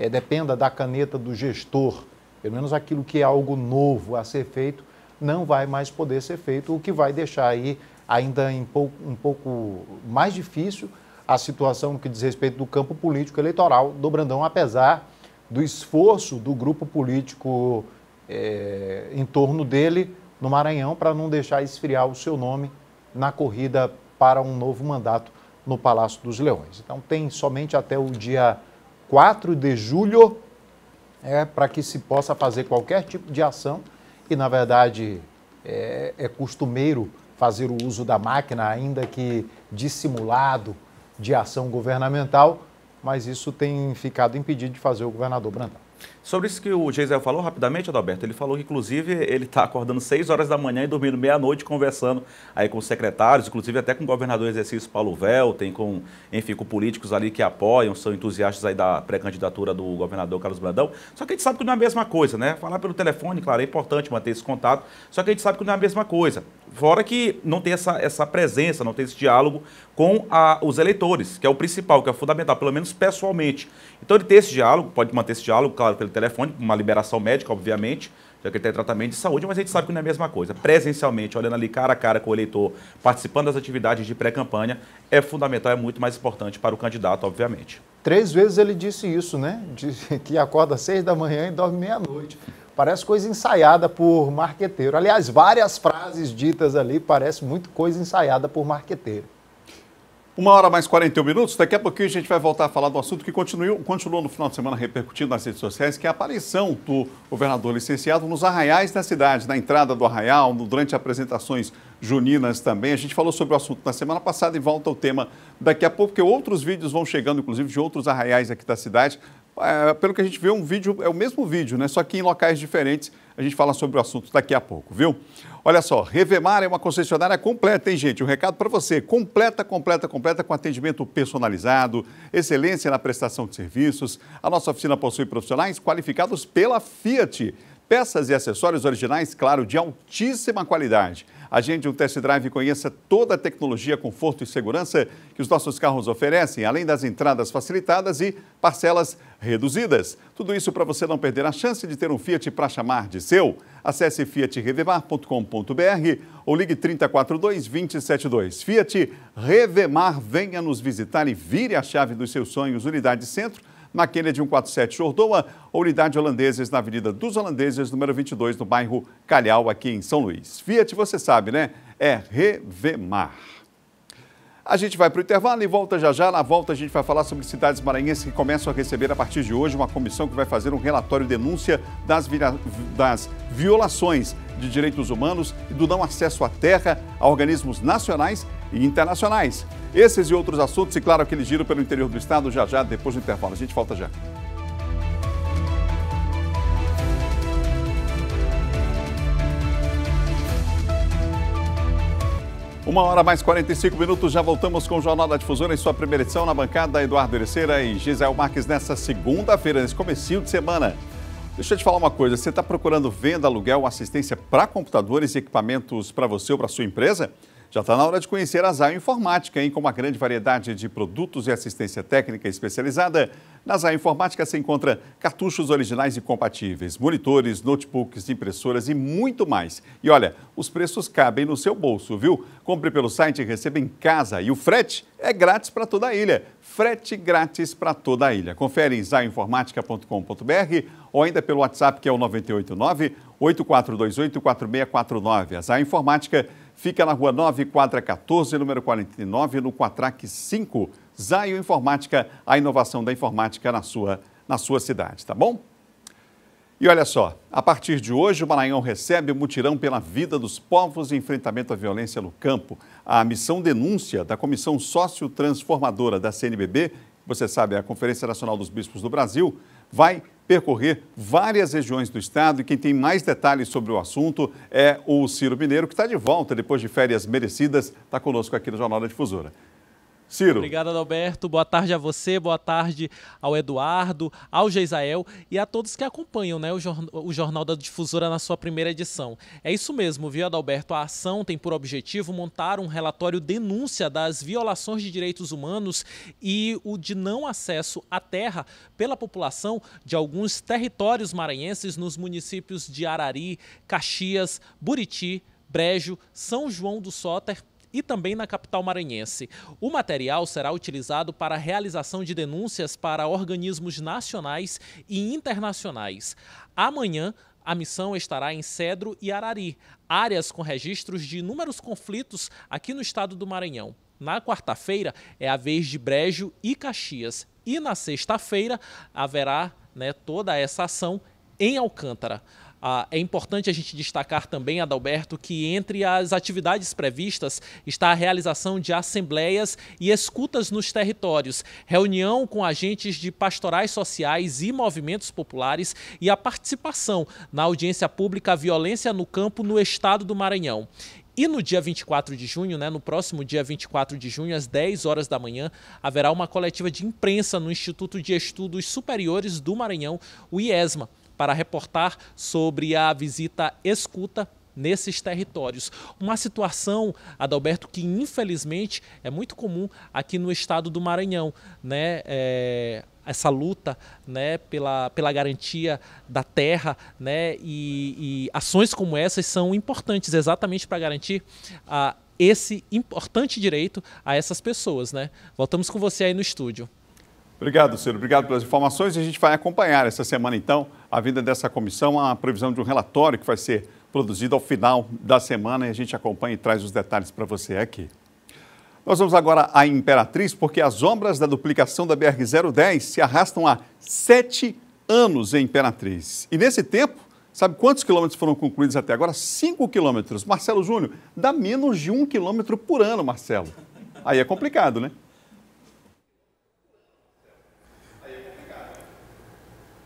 Speaker 7: dependa da caneta do gestor, pelo menos aquilo que é algo novo a ser feito, não vai mais poder ser feito, o que vai deixar aí ainda um pouco mais difícil a situação no que diz respeito do campo político eleitoral do Brandão, apesar do esforço do grupo político em torno dele no Maranhão para não deixar esfriar o seu nome na corrida para um novo mandato no Palácio dos Leões. Então tem somente até o dia 4 de julho para que se possa fazer qualquer tipo de ação e, na verdade, é costumeiro fazer o uso da máquina, ainda que dissimulado, de ação governamental, mas isso tem ficado impedido de fazer o governador Brandão.
Speaker 8: Sobre isso que o Geisel falou rapidamente, Adalberto, ele falou que inclusive ele está acordando 6 horas da manhã e dormindo meia-noite, conversando aí com os secretários, inclusive até com o governador em exercício Paulo Velten, com políticos ali que apoiam, são entusiastas aí da pré-candidatura do governador Carlos Brandão. Só que a gente sabe que não é a mesma coisa, né? Falar pelo telefone, claro, é importante manter esse contato, só que a gente sabe que não é a mesma coisa. Fora que não tem essa presença, não tem esse diálogo com os eleitores, que é o principal, que é o fundamental, pelo menos pessoalmente. Então ele tem esse diálogo, pode manter esse diálogo, claro, pelo telefone, uma liberação médica, obviamente, já que ele tem tratamento de saúde, mas a gente sabe que não é a mesma coisa. Presencialmente, olhando ali cara a cara com o eleitor, participando das atividades de pré-campanha, é fundamental, é muito mais importante para o candidato, obviamente.
Speaker 7: 3 vezes ele disse isso, né? Que acorda às 6 da manhã e dorme meia-noite. Parece coisa ensaiada por marqueteiro. Aliás, várias frases ditas ali parecem muito coisa ensaiada por marqueteiro.
Speaker 1: 1h mais 41 minutos. Daqui a pouquinho a gente vai voltar a falar do assunto que continuou no final de semana repercutindo nas redes sociais, que é a aparição do governador licenciado nos arraiais da cidade, na entrada do arraial, durante apresentações juninas também. A gente falou sobre o assunto na semana passada e volta ao tema daqui a pouco, porque outros vídeos vão chegando, inclusive, de outros arraiais aqui da cidade. Pelo que a gente vê, um vídeo é o mesmo vídeo, né? Só que em locais diferentes. A gente fala sobre o assunto daqui a pouco, viu? Olha só, Revemar é uma concessionária completa, hein, gente? Um recado para você. Completa com atendimento personalizado, excelência na prestação de serviços. A nossa oficina possui profissionais qualificados pela Fiat. Peças e acessórios originais, claro, de altíssima qualidade. Agende um test drive e conheça toda a tecnologia, conforto e segurança que os nossos carros oferecem, além das entradas facilitadas e parcelas reduzidas. Tudo isso para você não perder a chance de ter um Fiat para chamar de seu. Acesse fiatrevemar.com.br ou ligue 3042-2072. Fiat Revemar, venha nos visitar e vire a chave dos seus sonhos. Unidade Centro, na Kennedy 147 Chordoa, ou Unidade Holandeses na Avenida dos Holandeses, número 22, no bairro Calhau, aqui em São Luís. Fiat, você sabe, né? É Revemar. A gente vai para o intervalo e volta já já. Na volta a gente vai falar sobre cidades maranhenses que começam a receber a partir de hoje uma comissão que vai fazer um relatório denúncia das violações de direitos humanos e do não acesso à terra a organismos nacionais e internacionais. Esses e outros assuntos e, claro, aquele giro pelo interior do estado já já, depois do intervalo. A gente volta já. Uma hora mais 45 minutos, já voltamos com o Jornal da Difusora em sua primeira edição na bancada, Eduardo Ericeira e Gisele Marques nessa segunda-feira, nesse comecinho de semana. Deixa eu te falar uma coisa, você está procurando venda, aluguel, assistência para computadores e equipamentos para você ou para sua empresa? Já está na hora de conhecer a Zayo Informática, hein? Com uma grande variedade de produtos e assistência técnica especializada. Na Zayo Informática você encontra cartuchos originais e compatíveis, monitores, notebooks, impressoras e muito mais. E olha, os preços cabem no seu bolso, viu? Compre pelo site e receba em casa. E o frete é grátis para toda a ilha. Frete grátis para toda a ilha. Confere em zayoinformatica.com.br ou ainda pelo WhatsApp, que é o 989-8428-4649. A Zayo Informática fica na Rua 9, quadra 14, número 49, no Quatrac 5. Zayo Informática, a inovação da informática na sua cidade, tá bom? E olha só, a partir de hoje o Maranhão recebe o mutirão pela vida dos povos e enfrentamento à violência no campo. A missão denúncia da Comissão Sócio-Transformadora da CNBB, você sabe, a Conferência Nacional dos Bispos do Brasil, vai percorrer várias regiões do estado e quem tem mais detalhes sobre o assunto é o Ciro Mineiro, que está de volta depois de férias merecidas, está conosco aqui no Jornal da Difusora. Ciro.
Speaker 11: Obrigado, Adalberto. Boa tarde a você, boa tarde ao Eduardo, ao Geisael e a todos que acompanham, né, o Jornal da Difusora na sua primeira edição. É isso mesmo, viu, Adalberto? A ação tem por objetivo montar um relatório denúncia das violações de direitos humanos e o de não acesso à terra pela população de alguns territórios maranhenses nos municípios de Arari, Caxias, Buriti, Brejo, São João do Soter, e também na capital maranhense. O material será utilizado para a realização de denúncias para organismos nacionais e internacionais. Amanhã, a missão estará em Cedro e Arari, áreas com registros de inúmeros conflitos aqui no estado do Maranhão. Na quarta-feira é a vez de Brejo e Caxias. E na sexta-feira haverá, né, toda essa ação em Alcântara. É importante a gente destacar também, Adalberto, que entre as atividades previstas está a realização de assembleias e escutas nos territórios, reunião com agentes de pastorais sociais e movimentos populares e a participação na audiência pública Violência no Campo no Estado do Maranhão. E no dia 24 de junho, no próximo dia 24 de junho, às 10 horas da manhã, haverá uma coletiva de imprensa no Instituto de Estudos Superiores do Maranhão, o IESMA, para reportar sobre a visita escuta nesses territórios. Uma situação, Adalberto, que infelizmente é muito comum aqui no estado do Maranhão, essa luta, pela garantia da terra, e ações como essas são importantes exatamente para garantir esse importante direito a essas pessoas, Voltamos com você aí no estúdio.
Speaker 1: Obrigado, Ciro. Obrigado pelas informações. A gente vai acompanhar essa semana, então, a vinda dessa comissão, a previsão de um relatório que vai ser produzido ao final da semana e a gente acompanha e traz os detalhes para você aqui. Nós vamos agora à Imperatriz, porque as obras da duplicação da BR-010 se arrastam há 7 anos em Imperatriz. E nesse tempo, sabe quantos quilômetros foram concluídos até agora? 5 quilômetros. Marcelo Júnior, dá menos de 1 quilômetro por ano, Marcelo. Aí é complicado, né?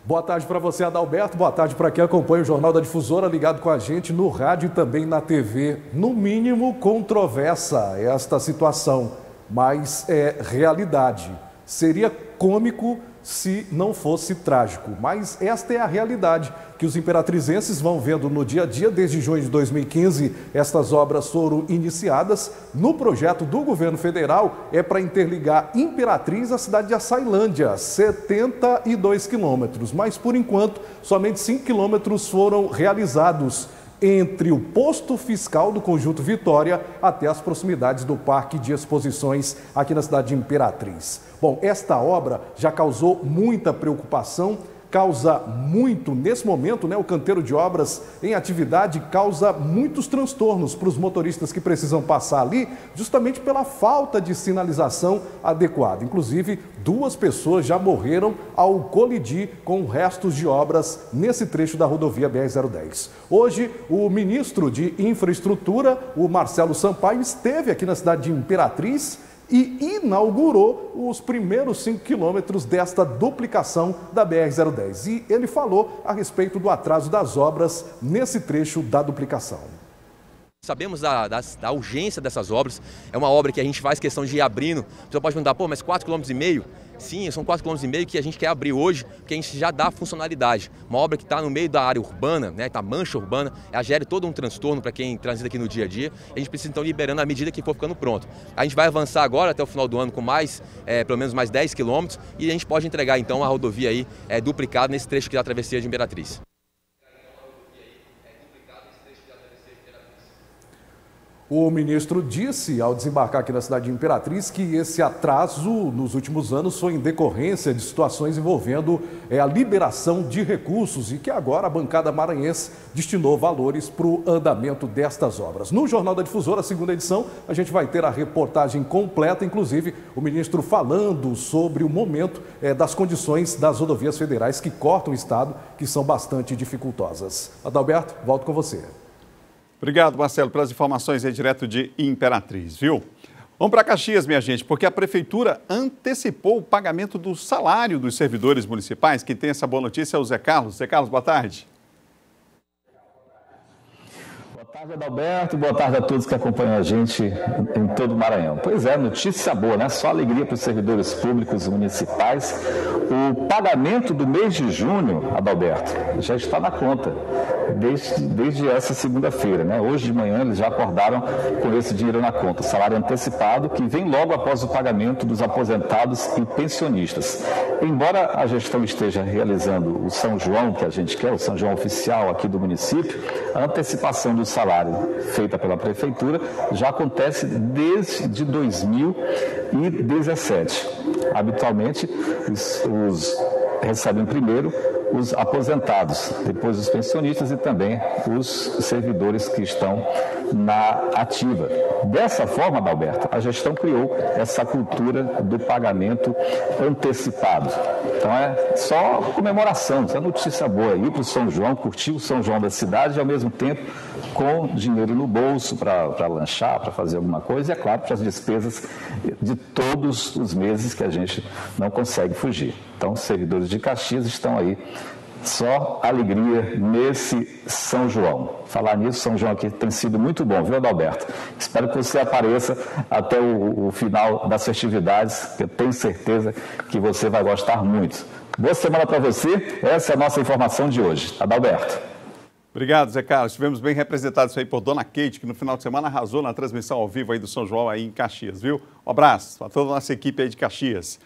Speaker 12: Boa tarde para você, Adalberto. Boa tarde para quem acompanha o Jornal da Difusora, ligado com a gente no rádio e também na TV. No mínimo, controversa esta situação, mas é realidade. Seria cômico se não fosse trágico, mas esta é a realidade que os imperatrizenses vão vendo no dia a dia. Desde junho de 2015, estas obras foram iniciadas. No projeto do governo federal, é para interligar Imperatriz à cidade de Açailândia, 72 quilômetros, mas por enquanto, somente 5 quilômetros foram realizados entre o posto fiscal do Conjunto Vitória até as proximidades do Parque de Exposições aqui na cidade de Imperatriz. Bom, esta obra já causou muita preocupação, causa muito, nesse momento, o canteiro de obras em atividade causa muitos transtornos para os motoristas que precisam passar ali, justamente pela falta de sinalização adequada. Inclusive, 2 pessoas já morreram ao colidir com restos de obras nesse trecho da rodovia BR-010. Hoje, o ministro de Infraestrutura, o Marcelo Sampaio, esteve aqui na cidade de Imperatriz e inaugurou os primeiros 5 quilômetros desta duplicação da BR-010. E ele falou a respeito do atraso das obras nesse trecho da duplicação.
Speaker 13: Sabemos da urgência dessas obras, é uma obra que a gente faz questão de ir abrindo. Você pode perguntar, mas 4,5 km? Sim, são 4,5 km que a gente quer abrir hoje, porque a gente já dá funcionalidade. Uma obra que está no meio da área urbana, está mancha urbana, ela gera todo um transtorno para quem transita aqui no dia a dia. A gente precisa então liberando à medida que for ficando pronto. A gente vai avançar agora até o final do ano com pelo menos mais 10 quilômetros e a gente pode entregar então a rodovia aí duplicada nesse trecho que é a travessia de Imperatriz.
Speaker 12: O ministro disse, ao desembarcar aqui na cidade de Imperatriz, que esse atraso nos últimos anos foi em decorrência de situações envolvendo a liberação de recursos e que agora a bancada maranhense destinou valores para o andamento destas obras. No Jornal da Difusora, segunda edição, a gente vai ter a reportagem completa, inclusive o ministro falando sobre o momento das condições das rodovias federais que cortam o estado, que são bastante dificultosas. Adalberto, volto com você.
Speaker 1: Obrigado, Marcelo, pelas informações aí direto de Imperatriz, viu? Vamos para Caxias, minha gente, porque a Prefeitura antecipou o pagamento do salário dos servidores municipais. Quem tem essa boa notícia é o Zé Carlos. Zé Carlos, boa tarde.
Speaker 14: Boa tarde, Adalberto. Boa tarde a todos que acompanham a gente em todo o Maranhão. Pois é, notícia boa, né? Só alegria para os servidores públicos municipais. O pagamento do mês de junho, Adalberto, já está na conta. Desde essa segunda-feira, né? Hoje de manhã eles já acordaram com esse dinheiro na conta, salário antecipado que vem logo após o pagamento dos aposentados e pensionistas. Embora a gestão esteja realizando o São João, que a gente quer, o São João oficial aqui do município, a antecipação do salário feita pela Prefeitura já acontece desde 2017. Habitualmente, recebem primeiro os aposentados, depois os pensionistas e também os servidores que estão na ativa. Dessa forma, Adalberto, a gestão criou essa cultura do pagamento antecipado. Então é só comemoração, isso é notícia boa. Ir para o São João, curtir o São João da cidade e ao mesmo tempo com dinheiro no bolso para lanchar, para fazer alguma coisa e, é claro, para as despesas de todos os meses que a gente não consegue fugir. Então, os servidores de Caxias estão aí. Só alegria nesse São João. Falar nisso, São João aqui tem sido muito bom, viu, Adalberto? Espero que você apareça até o final das festividades, que eu tenho certeza que você vai gostar muito. Boa semana para você, essa é a nossa informação de hoje. Adalberto.
Speaker 1: Obrigado, Zé Carlos. Estivemos bem representados aí por Dona Kate, que no final de semana arrasou na transmissão ao vivo aí do São João aí em Caxias, viu? Um abraço a toda a nossa equipe aí de Caxias.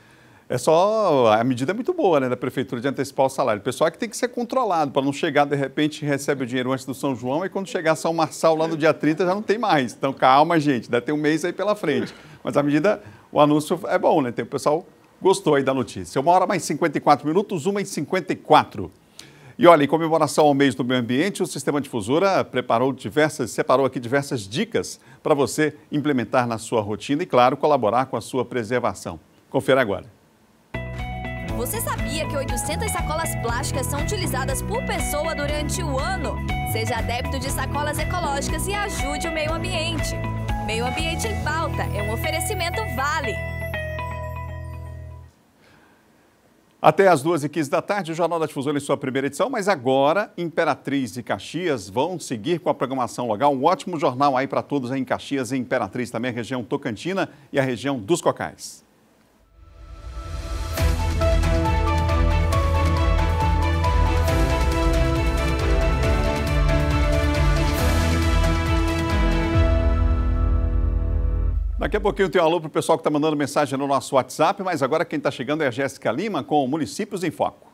Speaker 1: É só, a medida é muito boa, né, da prefeitura de antecipar o salário. O pessoal é que tem que ser controlado, para não chegar, de repente, recebe o dinheiro antes do São João e quando chegar São Marçal lá no dia 30 já não tem mais. Então, calma, gente, ainda tem um mês aí pela frente. Mas a medida, o anúncio é bom, né? O pessoal gostou aí da notícia. 1h mais 54 minutos, 1h54. E olha, em comemoração ao mês do meio ambiente, o Sistema Difusora separou aqui diversas dicas para você implementar na sua rotina e, claro, colaborar com a sua preservação. Confira agora.
Speaker 15: Você sabia que 800 sacolas plásticas são utilizadas por pessoa durante o ano? Seja adepto de sacolas ecológicas e ajude o meio ambiente. Meio Ambiente em Pauta é um oferecimento Vale.
Speaker 1: Até às 2h15 da tarde, o Jornal da Difusora em sua primeira edição, mas agora Imperatriz e Caxias vão seguir com a programação local. Um ótimo jornal aí para todos aí em Caxias e Imperatriz, também a região Tocantina e a região dos Cocais. Daqui a pouquinho tem um alô para o pessoal que está mandando mensagem no nosso WhatsApp, mas agora quem está chegando é a Jéssica Lima com Municípios em Foco.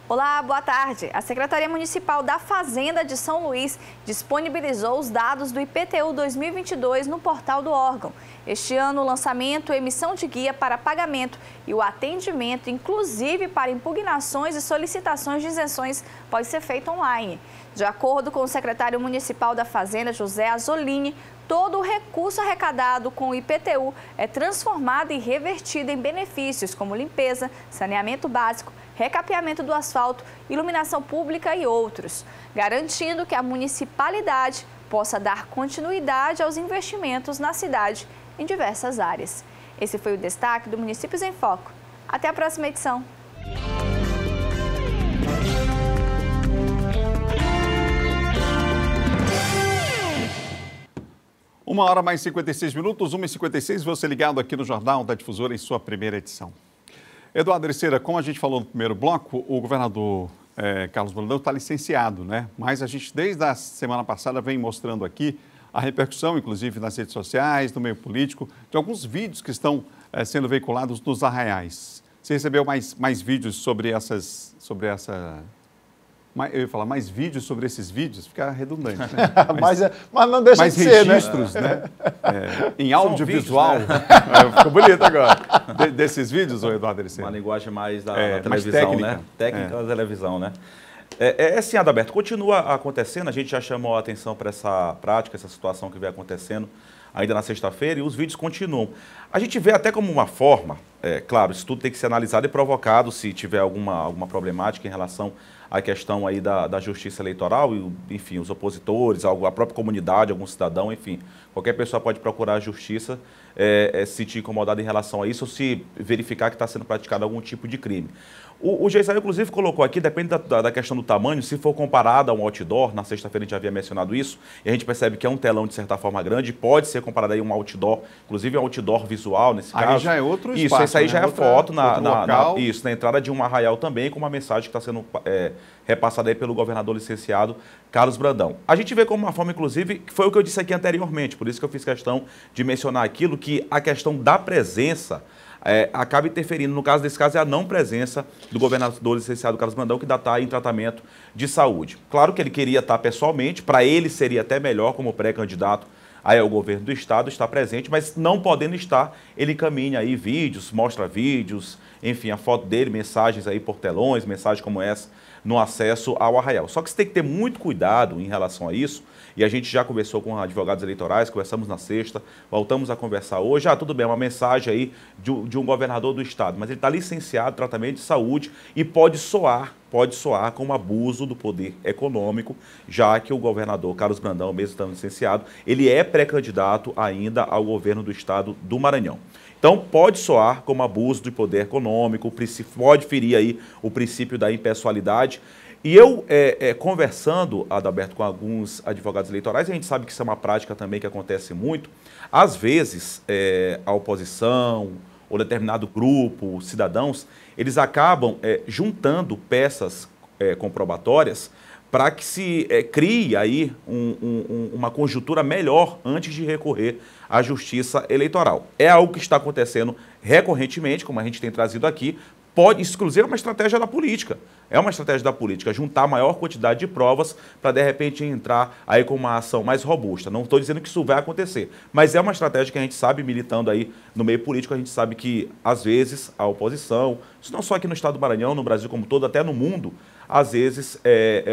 Speaker 16: Olá, boa tarde. A Secretaria Municipal da Fazenda de São Luís disponibilizou os dados do IPTU 2022 no portal do órgão. Este ano, o lançamento, emissão de guia para pagamento e o atendimento, inclusive para impugnações e solicitações de isenções, pode ser feito online. De acordo com o secretário municipal da Fazenda, José Azzolini, todo o recurso arrecadado com o IPTU é transformado e revertido em benefícios como limpeza, saneamento básico, recapeamento do asfalto, iluminação pública e outros, garantindo que a municipalidade possa dar continuidade aos investimentos na cidade em diversas áreas. Esse foi o destaque do Municípios em Foco. Até a próxima edição.
Speaker 1: Uma hora mais 56 minutos, 1h56, você ligado aqui no Jornal da Difusora em sua primeira edição. Eduardo Ericeira, como a gente falou no primeiro bloco, o governador Carlos Brandão está licenciado, né? Mas a gente, desde a semana passada, vem mostrando aqui a repercussão, inclusive nas redes sociais, no meio político, de alguns vídeos que estão sendo veiculados nos arraiais. Você recebeu mais vídeos sobre essa... Eu ia falar mais vídeos sobre esses vídeos, fica redundante, né?
Speaker 7: mas não deixa de ser,
Speaker 1: registros, né? Em audiovisual. Ficou bonito agora. Desses vídeos, Eduardo Ericeira?
Speaker 8: Uma linguagem mais da televisão,
Speaker 1: mais técnica,
Speaker 8: né? Técnica da televisão, né? Assim, Adalberto, continua acontecendo, a gente já chamou a atenção para essa prática, essa situação que vem acontecendo ainda na sexta-feira, e os vídeos continuam. A gente vê até como uma forma, claro, isso tudo tem que ser analisado e provocado se tiver alguma problemática em relação à questão aí da justiça eleitoral, e, enfim, os opositores, a própria comunidade, algum cidadão, enfim, qualquer pessoa pode procurar a justiça, se sentir incomodado em relação a isso ou se verificar que está sendo praticado algum tipo de crime. O Geisel, inclusive, colocou aqui, depende da questão do tamanho, se for comparado a um outdoor, na sexta-feira a gente já havia mencionado isso, e a gente percebe que é um telão de certa forma grande, pode ser comparado a um outdoor, inclusive um outdoor visual nesse caso.
Speaker 1: Aí já é outro espaço,
Speaker 8: isso aí já é foto na entrada de um arraial também, com uma mensagem que está sendo repassada aí pelo governador licenciado Carlos Brandão. A gente vê como uma forma, inclusive, que foi o que eu disse aqui anteriormente, por isso que eu fiz questão de mencionar aquilo, que a questão da presença acaba interferindo. No caso desse caso, é a não presença do governador licenciado Carlos Brandão, que ainda está em tratamento de saúde. Claro que ele queria estar pessoalmente, para ele seria até melhor como pré-candidato aí o governo do estado está presente, mas não podendo estar, ele encaminha aí vídeos, mostra vídeos, enfim, a foto dele, mensagens aí por telões, mensagens como essa, no acesso ao arraial. Só que você tem que ter muito cuidado em relação a isso, e a gente já conversou com advogados eleitorais, conversamos na sexta, voltamos a conversar hoje. Tudo bem, uma mensagem aí de um governador do estado, mas ele está licenciado em tratamento de saúde e pode soar como abuso do poder econômico, já que o governador Carlos Brandão, mesmo estando licenciado, ele é pré-candidato ainda ao governo do estado do Maranhão. Então, pode soar como abuso de poder econômico, pode ferir aí o princípio da impessoalidade. E eu, conversando, Adalberto, com alguns advogados eleitorais, a gente sabe que isso é uma prática também que acontece muito, às vezes a oposição ou determinado grupo, cidadãos, eles acabam juntando peças comprobatórias para que se crie aí uma conjuntura melhor antes de recorrer à justiça eleitoral. É algo que está acontecendo recorrentemente, como a gente tem trazido aqui. Inclusive é uma estratégia da política. É uma estratégia da política, juntar a maior quantidade de provas para, de repente, entrar aí com uma ação mais robusta. Não estou dizendo que isso vai acontecer, mas é uma estratégia que a gente sabe, militando aí no meio político, a gente sabe que, às vezes, a oposição, isso não só aqui no estado do Maranhão, no Brasil como todo, até no mundo, às vezes,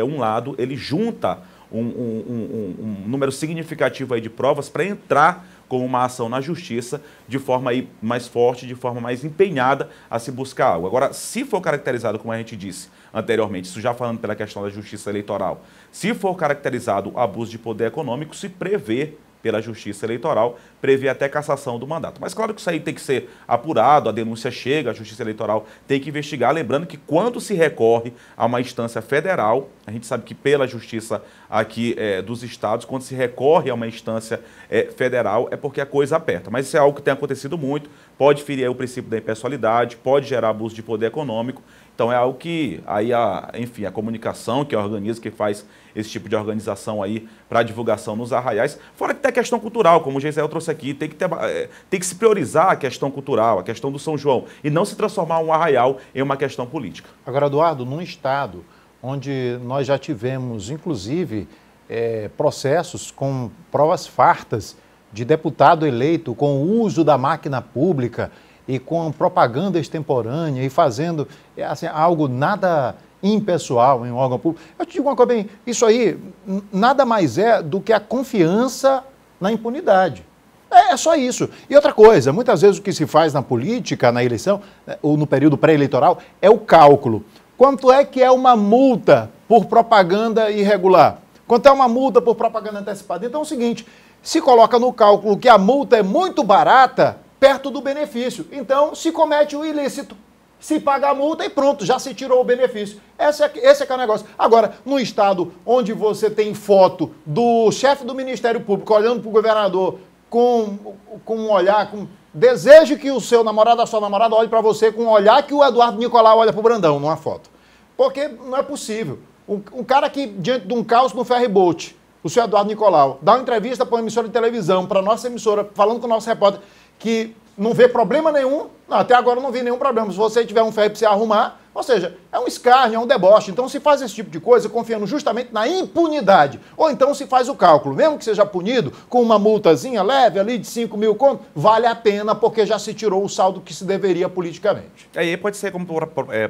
Speaker 8: um lado, ele junta um número significativo aí de provas para entrar com uma ação na justiça de forma aí mais forte, de forma mais empenhada a se buscar algo. Agora, se for caracterizado, como a gente disse anteriormente, isso já falando pela questão da justiça eleitoral, se for caracterizado abuso de poder econômico, se prevê pela Justiça Eleitoral, prevê até cassação do mandato. Mas claro que isso aí tem que ser apurado, a denúncia chega, a Justiça Eleitoral tem que investigar, lembrando que quando se recorre a uma instância federal, a gente sabe que pela Justiça aqui dos estados, quando se recorre a uma instância federal, é porque a coisa aperta. Mas isso é algo que tem acontecido muito, pode ferir aí o princípio da impessoalidade, pode gerar abuso de poder econômico. Então é algo que aí enfim, a comunicação, que é o organismo que faz esse tipo de organização aí para divulgação nos arraiais, fora que tem a questão cultural, como o Geisel trouxe aqui, tem que se priorizar a questão cultural, a questão do São João, e não se transformar um arraial em uma questão política.
Speaker 7: Agora, Eduardo, num estado onde nós já tivemos, inclusive, processos com provas fartas de deputado eleito com o uso da máquina pública e com propaganda extemporânea e fazendo assim, algo nada impessoal em um órgão público. Eu te digo uma coisa bem, isso aí nada mais é do que a confiança na impunidade. É só isso. E outra coisa, muitas vezes o que se faz na política, na eleição, ou no período pré-eleitoral, é o cálculo. Quanto é que é uma multa por propaganda irregular? Quanto é uma multa por propaganda antecipada? Então é o seguinte, se coloca no cálculo que a multa é muito barata, perto do benefício. Então se comete o ilícito. Se paga a multa e pronto, já se tirou o benefício. Esse é que é o negócio. Agora, no estado onde você tem foto do chefe do Ministério Público olhando para o governador com um olhar, deseje que o seu namorado, a sua namorada olhe para você com um olhar que o Eduardo Nicolau olha para o Brandão numa foto. Porque não é possível. Um cara que, diante de um caos no ferryboat, o senhor Eduardo Nicolau, dá uma entrevista para uma emissora de televisão, para a nossa emissora, falando com o nosso repórter, que não vê problema nenhum, até agora eu não vi nenhum problema. Se você tiver um ferry para você arrumar, ou seja, é um escárnio, é um deboche. Então se faz esse tipo de coisa confiando justamente na impunidade. Ou então se faz o cálculo, mesmo que seja punido com uma multazinha leve ali de 5 mil conto, vale a pena porque já se tirou o saldo que se deveria politicamente.
Speaker 8: Aí pode ser como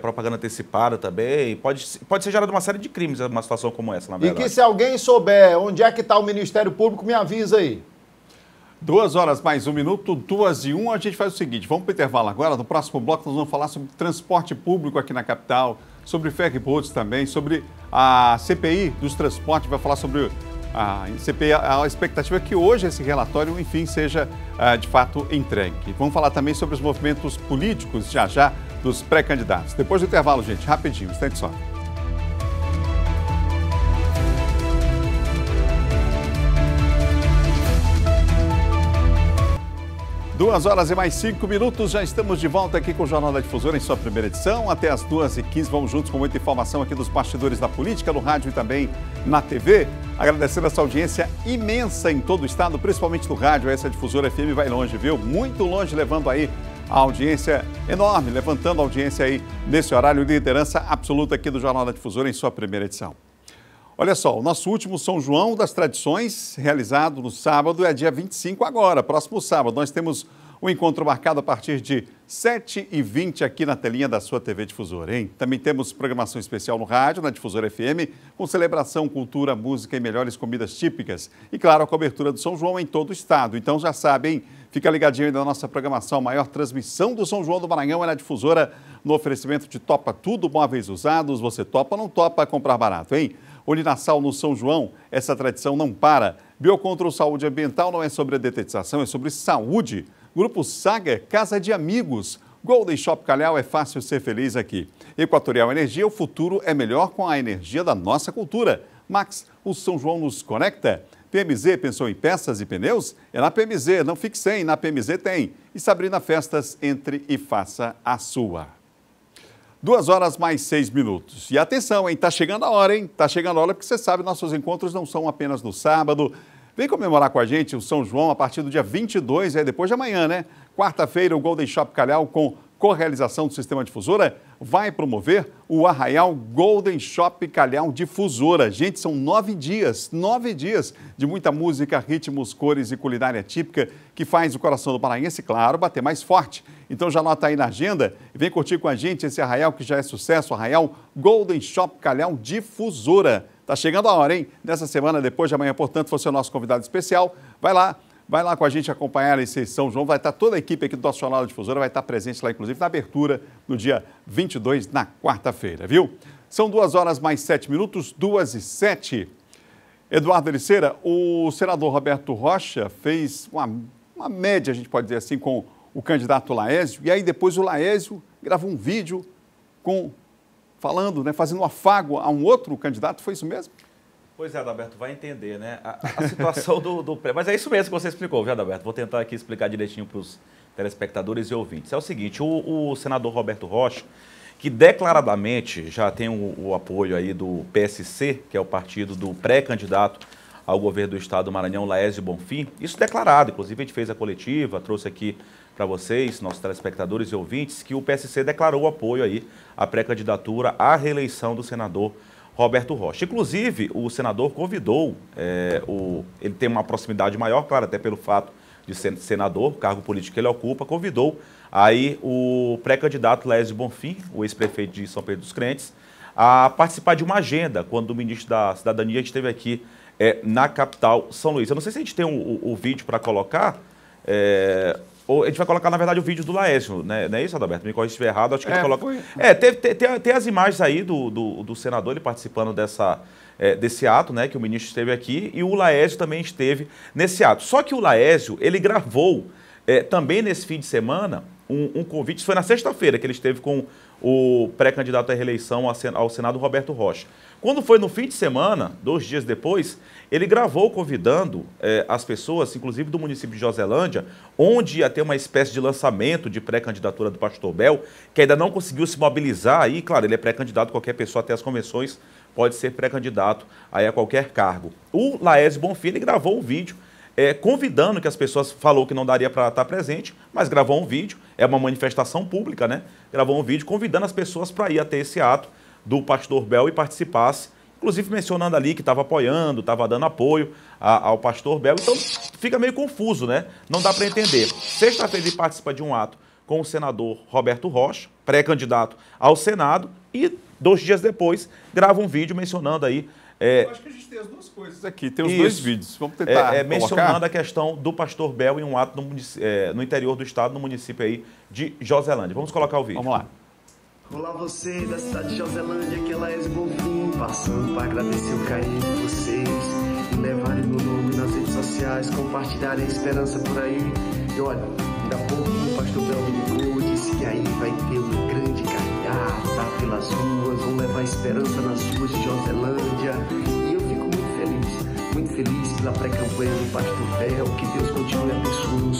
Speaker 8: propaganda antecipada também, pode ser gerada uma série de crimes numa situação como essa, na verdade.
Speaker 7: E que se alguém souber onde é que está o Ministério Público, me avisa aí.
Speaker 1: 2 horas mais 1 minuto, 2:01, a gente faz o seguinte, vamos para o intervalo agora, no próximo bloco nós vamos falar sobre transporte público aqui na capital, sobre ferryboats também, sobre a CPI dos transportes, vai falar sobre a CPI, a expectativa é que hoje esse relatório, enfim, seja de fato entregue. Vamos falar também sobre os movimentos políticos, já, dos pré-candidatos. Depois do intervalo, gente, rapidinho, um instante só. 2 horas e mais 5 minutos, já estamos de volta aqui com o Jornal da Difusora em sua primeira edição. Até as 2h15, vamos juntos com muita informação aqui dos bastidores da política, no rádio e também na TV. Agradecendo essa audiência imensa em todo o estado, principalmente no rádio. Essa Difusora FM vai longe, viu? Muito longe, levando aí a audiência enorme, levantando a audiência aí nesse horário de liderança absoluta aqui do Jornal da Difusora em sua primeira edição. Olha só, o nosso último São João das Tradições, realizado no sábado, é dia 25 agora, próximo sábado. Nós temos um encontro marcado a partir de 7h20 aqui na telinha da sua TV Difusora, hein? Também temos programação especial no rádio, na Difusora FM, com celebração, cultura, música e melhores comidas típicas. E, claro, a cobertura do São João em todo o estado. Então, já sabem, hein? Fica ligadinho aí na nossa programação. A maior transmissão do São João do Maranhão é na Difusora, no oferecimento de Topa Tudo, móveis usados. Você topa ou não topa comprar barato, hein? Uninasal no São João, essa tradição não para. Biocontrol Saúde Ambiental não é sobre a detetização, é sobre saúde. Grupo Saga, casa de amigos. Golden Shop Calhau, é fácil ser feliz aqui. Equatorial Energia, o futuro é melhor com a energia da nossa cultura. Max, o São João nos conecta. PMZ, pensou em peças e pneus? É na PMZ, não fique sem, na PMZ tem. E Sabrina Festas, entre e faça a sua. 2h mais 6. E atenção, hein? Tá chegando a hora, hein? Tá chegando a hora porque você sabe, nossos encontros não são apenas no sábado. Vem comemorar com a gente o São João a partir do dia 22, depois de amanhã, né? Quarta-feira, o Golden Shop Calhau, com correalização do Sistema Difusora, vai promover o Arraial Golden Shop Calhau Difusora. Gente, são 9 dias de muita música, ritmos, cores e culinária típica que faz o coração do maranhense, claro, bater mais forte. Então já anota aí na agenda e vem curtir com a gente esse Arraial que já é sucesso, Arraial Golden Shop Calhau Difusora. Tá chegando a hora, hein? Nessa semana, depois de amanhã, portanto, você é o nosso convidado especial. Vai lá com a gente acompanhar esse São João. Vai estar toda a equipe aqui do nosso Jornal da Difusora, vai estar presente lá, inclusive, na abertura, no dia 22, na quarta-feira, viu? São 2h mais 7, 2h07. Eduardo Ericeira, o senador Roberto Rocha fez uma média, a gente pode dizer assim, com o candidato Laésio, e aí depois o Laésio gravou um vídeo falando, né, fazendo um afago a um outro candidato, foi isso mesmo?
Speaker 8: Pois é, Adalberto, vai entender, né? A situação do... Mas é isso mesmo que você explicou, viu, Adalberto? Vou tentar aqui explicar direitinho para os telespectadores e ouvintes. É o seguinte, o senador Roberto Rocha, que declaradamente já tem o apoio aí do PSC, que é o partido do pré-candidato ao governo do estado do Maranhão, Laésio Bonfim, isso declarado, inclusive a gente fez a coletiva, trouxe aqui para vocês, nossos telespectadores e ouvintes, que o PSC declarou o apoio aí à pré-candidatura à reeleição do senador Roberto Rocha. Inclusive, o senador convidou, ele tem uma proximidade maior, claro, até pelo fato de ser senador, cargo político que ele ocupa, convidou aí o pré-candidato Laésio Bonfim, o ex-prefeito de São Pedro dos Crentes, a participar de uma agenda, quando o ministro da Cidadania esteve aqui na capital São Luís. Eu não sei se a gente tem o vídeo para colocar, ou a gente vai colocar, na verdade, o vídeo do Laésio, né? Não é isso, Adalberto? Me corrija se estiver errado, acho que a gente coloca... Tem as imagens aí do senador, ele participando desse ato, né? Que o ministro esteve aqui, e o Laésio também esteve nesse ato. Só que o Laésio, ele gravou também nesse fim de semana um convite, isso foi na sexta-feira que ele esteve com o pré-candidato à reeleição ao Senado, Roberto Rocha. Quando foi no fim de semana, 2 dias depois, ele gravou convidando as pessoas, inclusive do município de Joselândia, onde ia ter uma espécie de lançamento de pré-candidatura do pastor Bel, que ainda não conseguiu se mobilizar, e claro, ele é pré-candidato, qualquer pessoa até as convenções pode ser pré-candidato aí a qualquer cargo. O Laésio Bonfim, ele gravou um vídeo convidando que as pessoas, falou que não daria para estar presente, mas gravou um vídeo, é uma manifestação pública, né? Gravou um vídeo convidando as pessoas para ir até esse ato do pastor Bel e participasse, inclusive mencionando ali que estava apoiando, estava dando apoio ao pastor Bel. Então fica meio confuso, né? Não dá para entender. Sexta-feira ele participa de um ato com o senador Roberto Rocha, pré-candidato ao Senado, e 2 dias depois grava um vídeo mencionando aí...
Speaker 1: Eu acho que a gente tem as duas coisas aqui, tem os dois vídeos. Vamos tentar
Speaker 8: mencionando a questão do pastor Bel em um ato no interior do estado, no município aí de Joselândia. Vamos colocar o vídeo.
Speaker 1: Vamos lá.
Speaker 17: Olá você da cidade de Joselândia, que é Laésio Bonfim, passando para agradecer o carinho de vocês, levarem meu nome nas redes sociais, compartilharem a esperança por aí. E olha, ainda há pouco o pastor Bel me ligou, disse que aí vai ter uma grande carreata pelas ruas, vão levar esperança nas ruas de Joselândia. E eu fico muito feliz pela pré-campanha do pastor Bel, que Deus continue abençoando,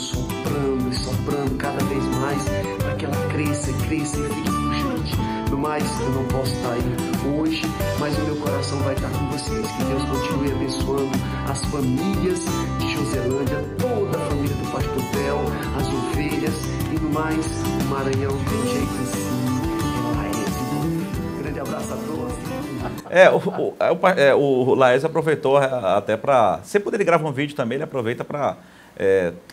Speaker 17: soprando cada vez mais, para que ela cresça e fique pujante. No mais, eu não posso estar aí hoje, mas o meu coração vai estar com vocês. Que Deus continue abençoando as famílias de Joselândia, toda a família do pastor Bel, as ovelhas, e no mais, o Maranhão tem jeito sim. Grande abraço a todos.
Speaker 8: O Laércio aproveitou até para... Sempre quando ele grava um vídeo também, ele aproveita para,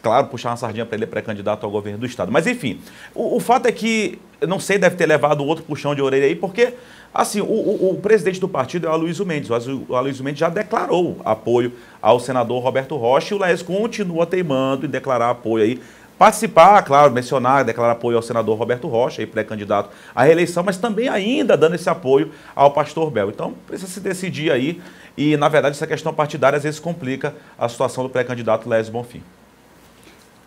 Speaker 8: claro, puxar uma sardinha para ele, pré-candidato ao governo do Estado. Mas, enfim, o fato é que, eu não sei, deve ter levado outro puxão de orelha aí, porque, assim, o presidente do partido é o Aloysio Mendes. O Aloysio Mendes já declarou apoio ao senador Roberto Rocha e o Laércio continua teimando em declarar apoio aí. Participar, claro, mencionar, declarar apoio ao senador Roberto Rocha, pré-candidato à reeleição, mas também ainda dando esse apoio ao pastor Bel. Então, precisa se decidir aí e, na verdade, essa questão partidária às vezes complica a situação do pré-candidato Laércio Bonfim.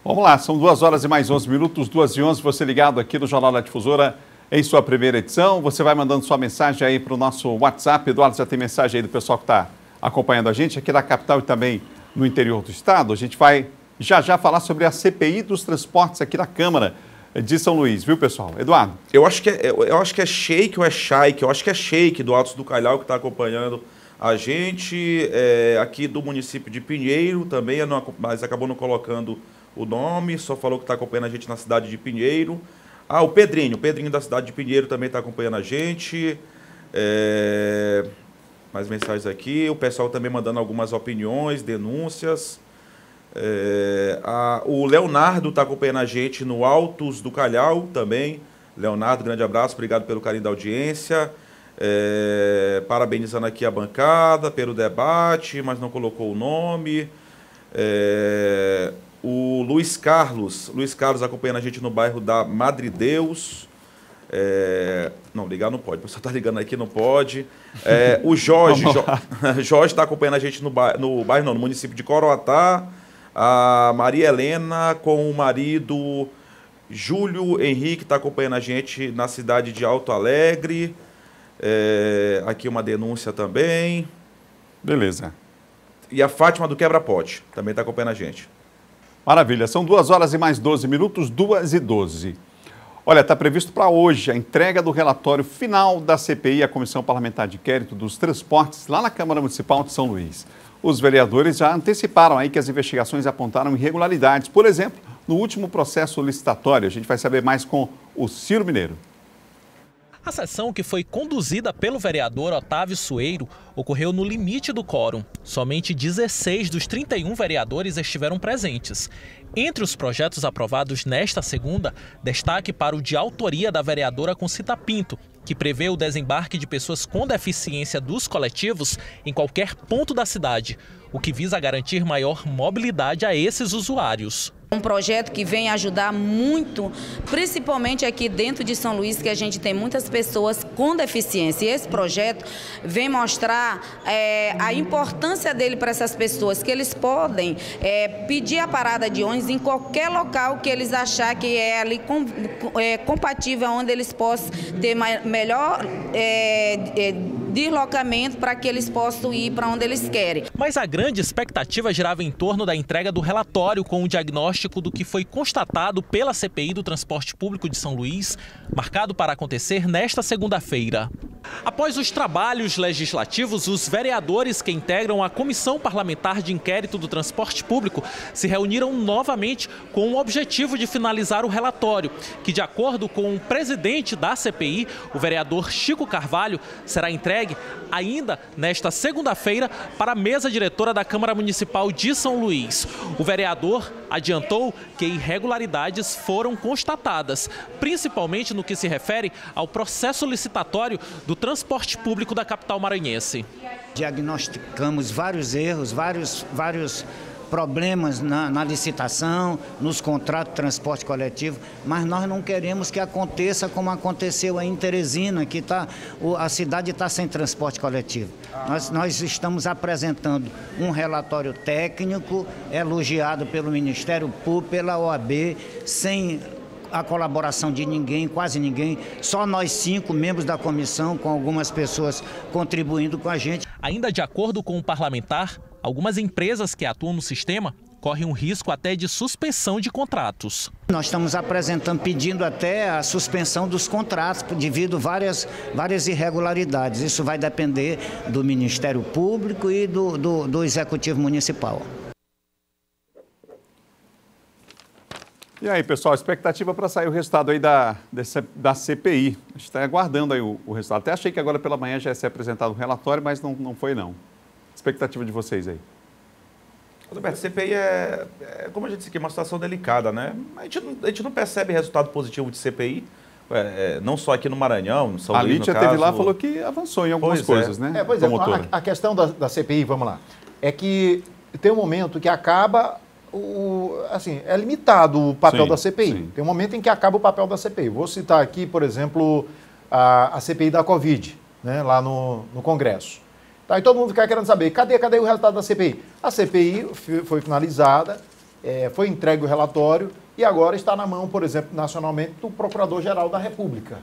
Speaker 1: Vamos lá, são 2 horas e mais 11 minutos, 2h11, você ligado aqui no Jornal da Difusora em sua primeira edição. Você vai mandando sua mensagem aí para o nosso WhatsApp. Eduardo, já tem mensagem aí do pessoal que está acompanhando a gente aqui da capital e também no interior do estado. A gente vai já falar sobre a CPI dos transportes aqui da Câmara de São Luís, viu, pessoal? Eduardo?
Speaker 8: Eu acho que é Sheik ou é Shaik, eu acho que é Sheik do Altos do Calhau que está acompanhando a gente, aqui do município de Pinheiro também, mas acabou não colocando o nome, só falou que está acompanhando a gente na cidade de Pinheiro. O Pedrinho da cidade de Pinheiro também está acompanhando a gente. Mais mensagens aqui, o pessoal também mandando algumas opiniões, denúncias. O Leonardo está acompanhando a gente no Altos do Calhau também. Leonardo, grande abraço, obrigado pelo carinho da audiência. Parabenizando aqui a bancada pelo debate, mas não colocou o nome. O Luiz Carlos acompanhando a gente no bairro da Madrideus. Não, ligar não pode, o pessoal está ligando aqui, não pode. O Jorge está acompanhando a gente no município de Coroatá. A Maria Helena com o marido Júlio Henrique está acompanhando a gente na cidade de Alto Alegre. Aqui uma denúncia também.
Speaker 1: Beleza.
Speaker 8: E a Fátima do Quebra-Pote também está acompanhando a gente.
Speaker 1: Maravilha. São 2 horas e mais 12 minutos, 2h12. Olha, está previsto para hoje a entrega do relatório final da CPI, a Comissão Parlamentar de Inquérito dos Transportes, lá na Câmara Municipal de São Luís. Os vereadores já anteciparam aí que as investigações apontaram irregularidades, por exemplo, no último processo licitatório. A gente vai saber mais com o Ciro Mineiro.
Speaker 11: A sessão, que foi conduzida pelo vereador Otávio Sueiro, ocorreu no limite do quórum. Somente 16 dos 31 vereadores estiveram presentes. Entre os projetos aprovados nesta segunda, destaque para o de autoria da vereadora Concita Pinto, que prevê o desembarque de pessoas com deficiência dos coletivos em qualquer ponto da cidade, o que visa garantir maior mobilidade a esses usuários.
Speaker 18: Um projeto que vem ajudar muito, principalmente aqui dentro de São Luís, que a gente tem muitas pessoas com deficiência. E esse projeto vem mostrar a importância dele para essas pessoas, que eles podem pedir a parada de ônibus em qualquer local que eles acharem que é ali compatível, onde eles possam ter melhor deslocamento para que eles possam ir para onde eles querem.
Speaker 11: Mas a grande expectativa girava em torno da entrega do relatório com o diagnóstico do que foi constatado pela CPI do Transporte Público de São Luís, marcado para acontecer nesta segunda-feira. Após os trabalhos legislativos, os vereadores que integram a Comissão Parlamentar de Inquérito do Transporte Público se reuniram novamente com o objetivo de finalizar o relatório, que, de acordo com o presidente da CPI, o vereador Chico Carvalho, será entregue ainda nesta segunda-feira para a mesa diretora da Câmara Municipal de São Luís. O vereador adiantou que irregularidades foram constatadas, principalmente no que se refere ao processo licitatório do transporte público da capital maranhense.
Speaker 19: Diagnosticamos vários erros, vários problemas na licitação, nos contratos de transporte coletivo, mas nós não queremos que aconteça como aconteceu aí em Teresina, que a cidade está sem transporte coletivo. Nós estamos apresentando um relatório técnico, elogiado pelo Ministério Público, pela OAB, sem a colaboração de ninguém, quase ninguém, só nós 5 membros da comissão, com algumas pessoas contribuindo com a gente.
Speaker 11: Ainda de acordo com o parlamentar, algumas empresas que atuam no sistema correm um risco até de suspensão de contratos.
Speaker 19: Nós estamos apresentando, pedindo até a suspensão dos contratos devido a várias irregularidades. Isso vai depender do Ministério Público e do Executivo Municipal.
Speaker 1: E aí, pessoal, expectativa para sair o resultado aí da CPI. A gente está aguardando aí o resultado. Até achei que agora pela manhã já ia ser apresentado o relatório, mas não foi não. Expectativa de vocês aí.
Speaker 8: Roberto, CPI como a gente disse aqui, uma situação delicada, né? A gente não percebe resultado positivo de CPI, não só aqui no Maranhão, São Luís, no caso.
Speaker 1: A Lídia esteve lá e falou que avançou em algumas coisas, né?
Speaker 7: Pois é, a questão da CPI, vamos lá, é que tem um momento que acaba, é limitado o papel da CPI. Sim. Tem um momento em que acaba o papel da CPI. Vou citar aqui, por exemplo, a CPI da Covid, né, lá no Congresso. Tá, e todo mundo fica querendo saber, cadê o resultado da CPI? A CPI foi finalizada, foi entregue o relatório e agora está na mão, por exemplo, nacionalmente, do Procurador-Geral da República,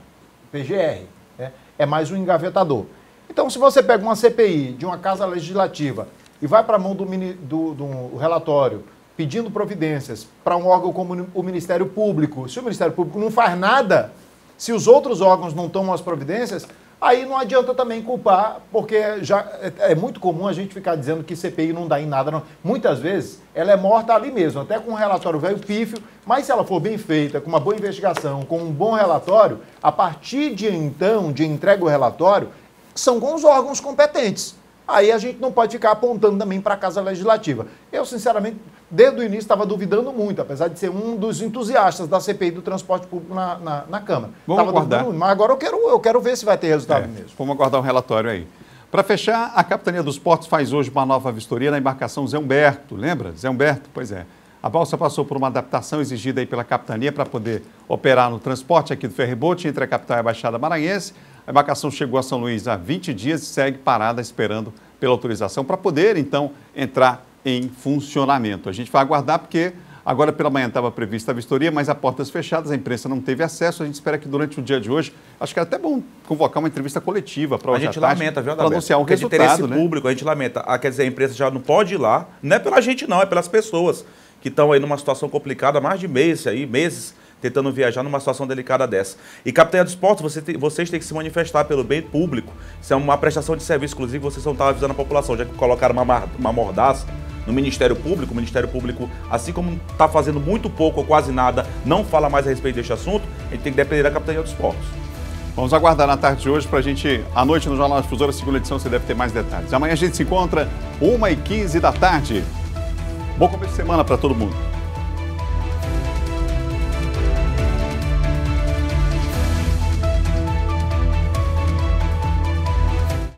Speaker 7: PGR. Né? É mais um engavetador. Então, se você pega uma CPI de uma casa legislativa e vai para a mão do relatório pedindo providências para um órgão como o Ministério Público, se o Ministério Público não faz nada, se os outros órgãos não tomam as providências, aí não adianta também culpar, porque já é muito comum a gente ficar dizendo que CPI não dá em nada. Não. Muitas vezes ela é morta ali mesmo, até com um relatório velho pífio, mas se ela for bem feita, com uma boa investigação, com um bom relatório, a partir de então, de entrega o relatório, são com os órgãos competentes. Aí a gente não pode ficar apontando também para a Casa Legislativa. Eu, sinceramente, desde o início estava duvidando muito, apesar de ser um dos entusiastas da CPI do transporte público na Câmara.
Speaker 1: Vamos aguardar.
Speaker 7: Mas agora eu quero ver se vai ter resultado mesmo.
Speaker 1: Vamos aguardar um relatório aí. Para fechar, a Capitania dos Portos faz hoje uma nova vistoria na embarcação Zé Humberto. Lembra? Zé Humberto? Pois é. A balsa passou por uma adaptação exigida aí pela Capitania para poder operar no transporte aqui do ferryboat entre a capital e a Baixada Maranhense. A embarcação chegou a São Luís há 20 dias e segue parada esperando pela autorização para poder, então, entrar em funcionamento. A gente vai aguardar porque agora pela manhã estava prevista a vistoria, mas a portas fechadas, a imprensa não teve acesso. A gente espera que durante o dia de hoje, acho que é até bom convocar uma entrevista coletiva para hoje à tarde.
Speaker 8: A gente lamenta, viu, Adalberto?
Speaker 1: Para anunciar um resultado,
Speaker 8: de interesse público, a gente lamenta. Quer dizer, a imprensa já não pode ir lá, não é pela gente não, é pelas pessoas que estão aí numa situação complicada há mais de meses, tentando viajar numa situação delicada dessa. E Capitania dos Portos, vocês têm que se manifestar pelo bem público. Isso é uma prestação de serviço, inclusive vocês não estão avisando a população, já que colocaram uma mordaça no Ministério Público. O Ministério Público, assim como está fazendo muito pouco ou quase nada, não fala mais a respeito deste assunto, a gente tem que depender da Capitania dos Portos.
Speaker 1: Vamos aguardar na tarde de hoje para a gente, à noite no Jornal da Difusora, segunda edição, você deve ter mais detalhes. Amanhã a gente se encontra 1h15 da tarde. Bom começo de semana para todo mundo.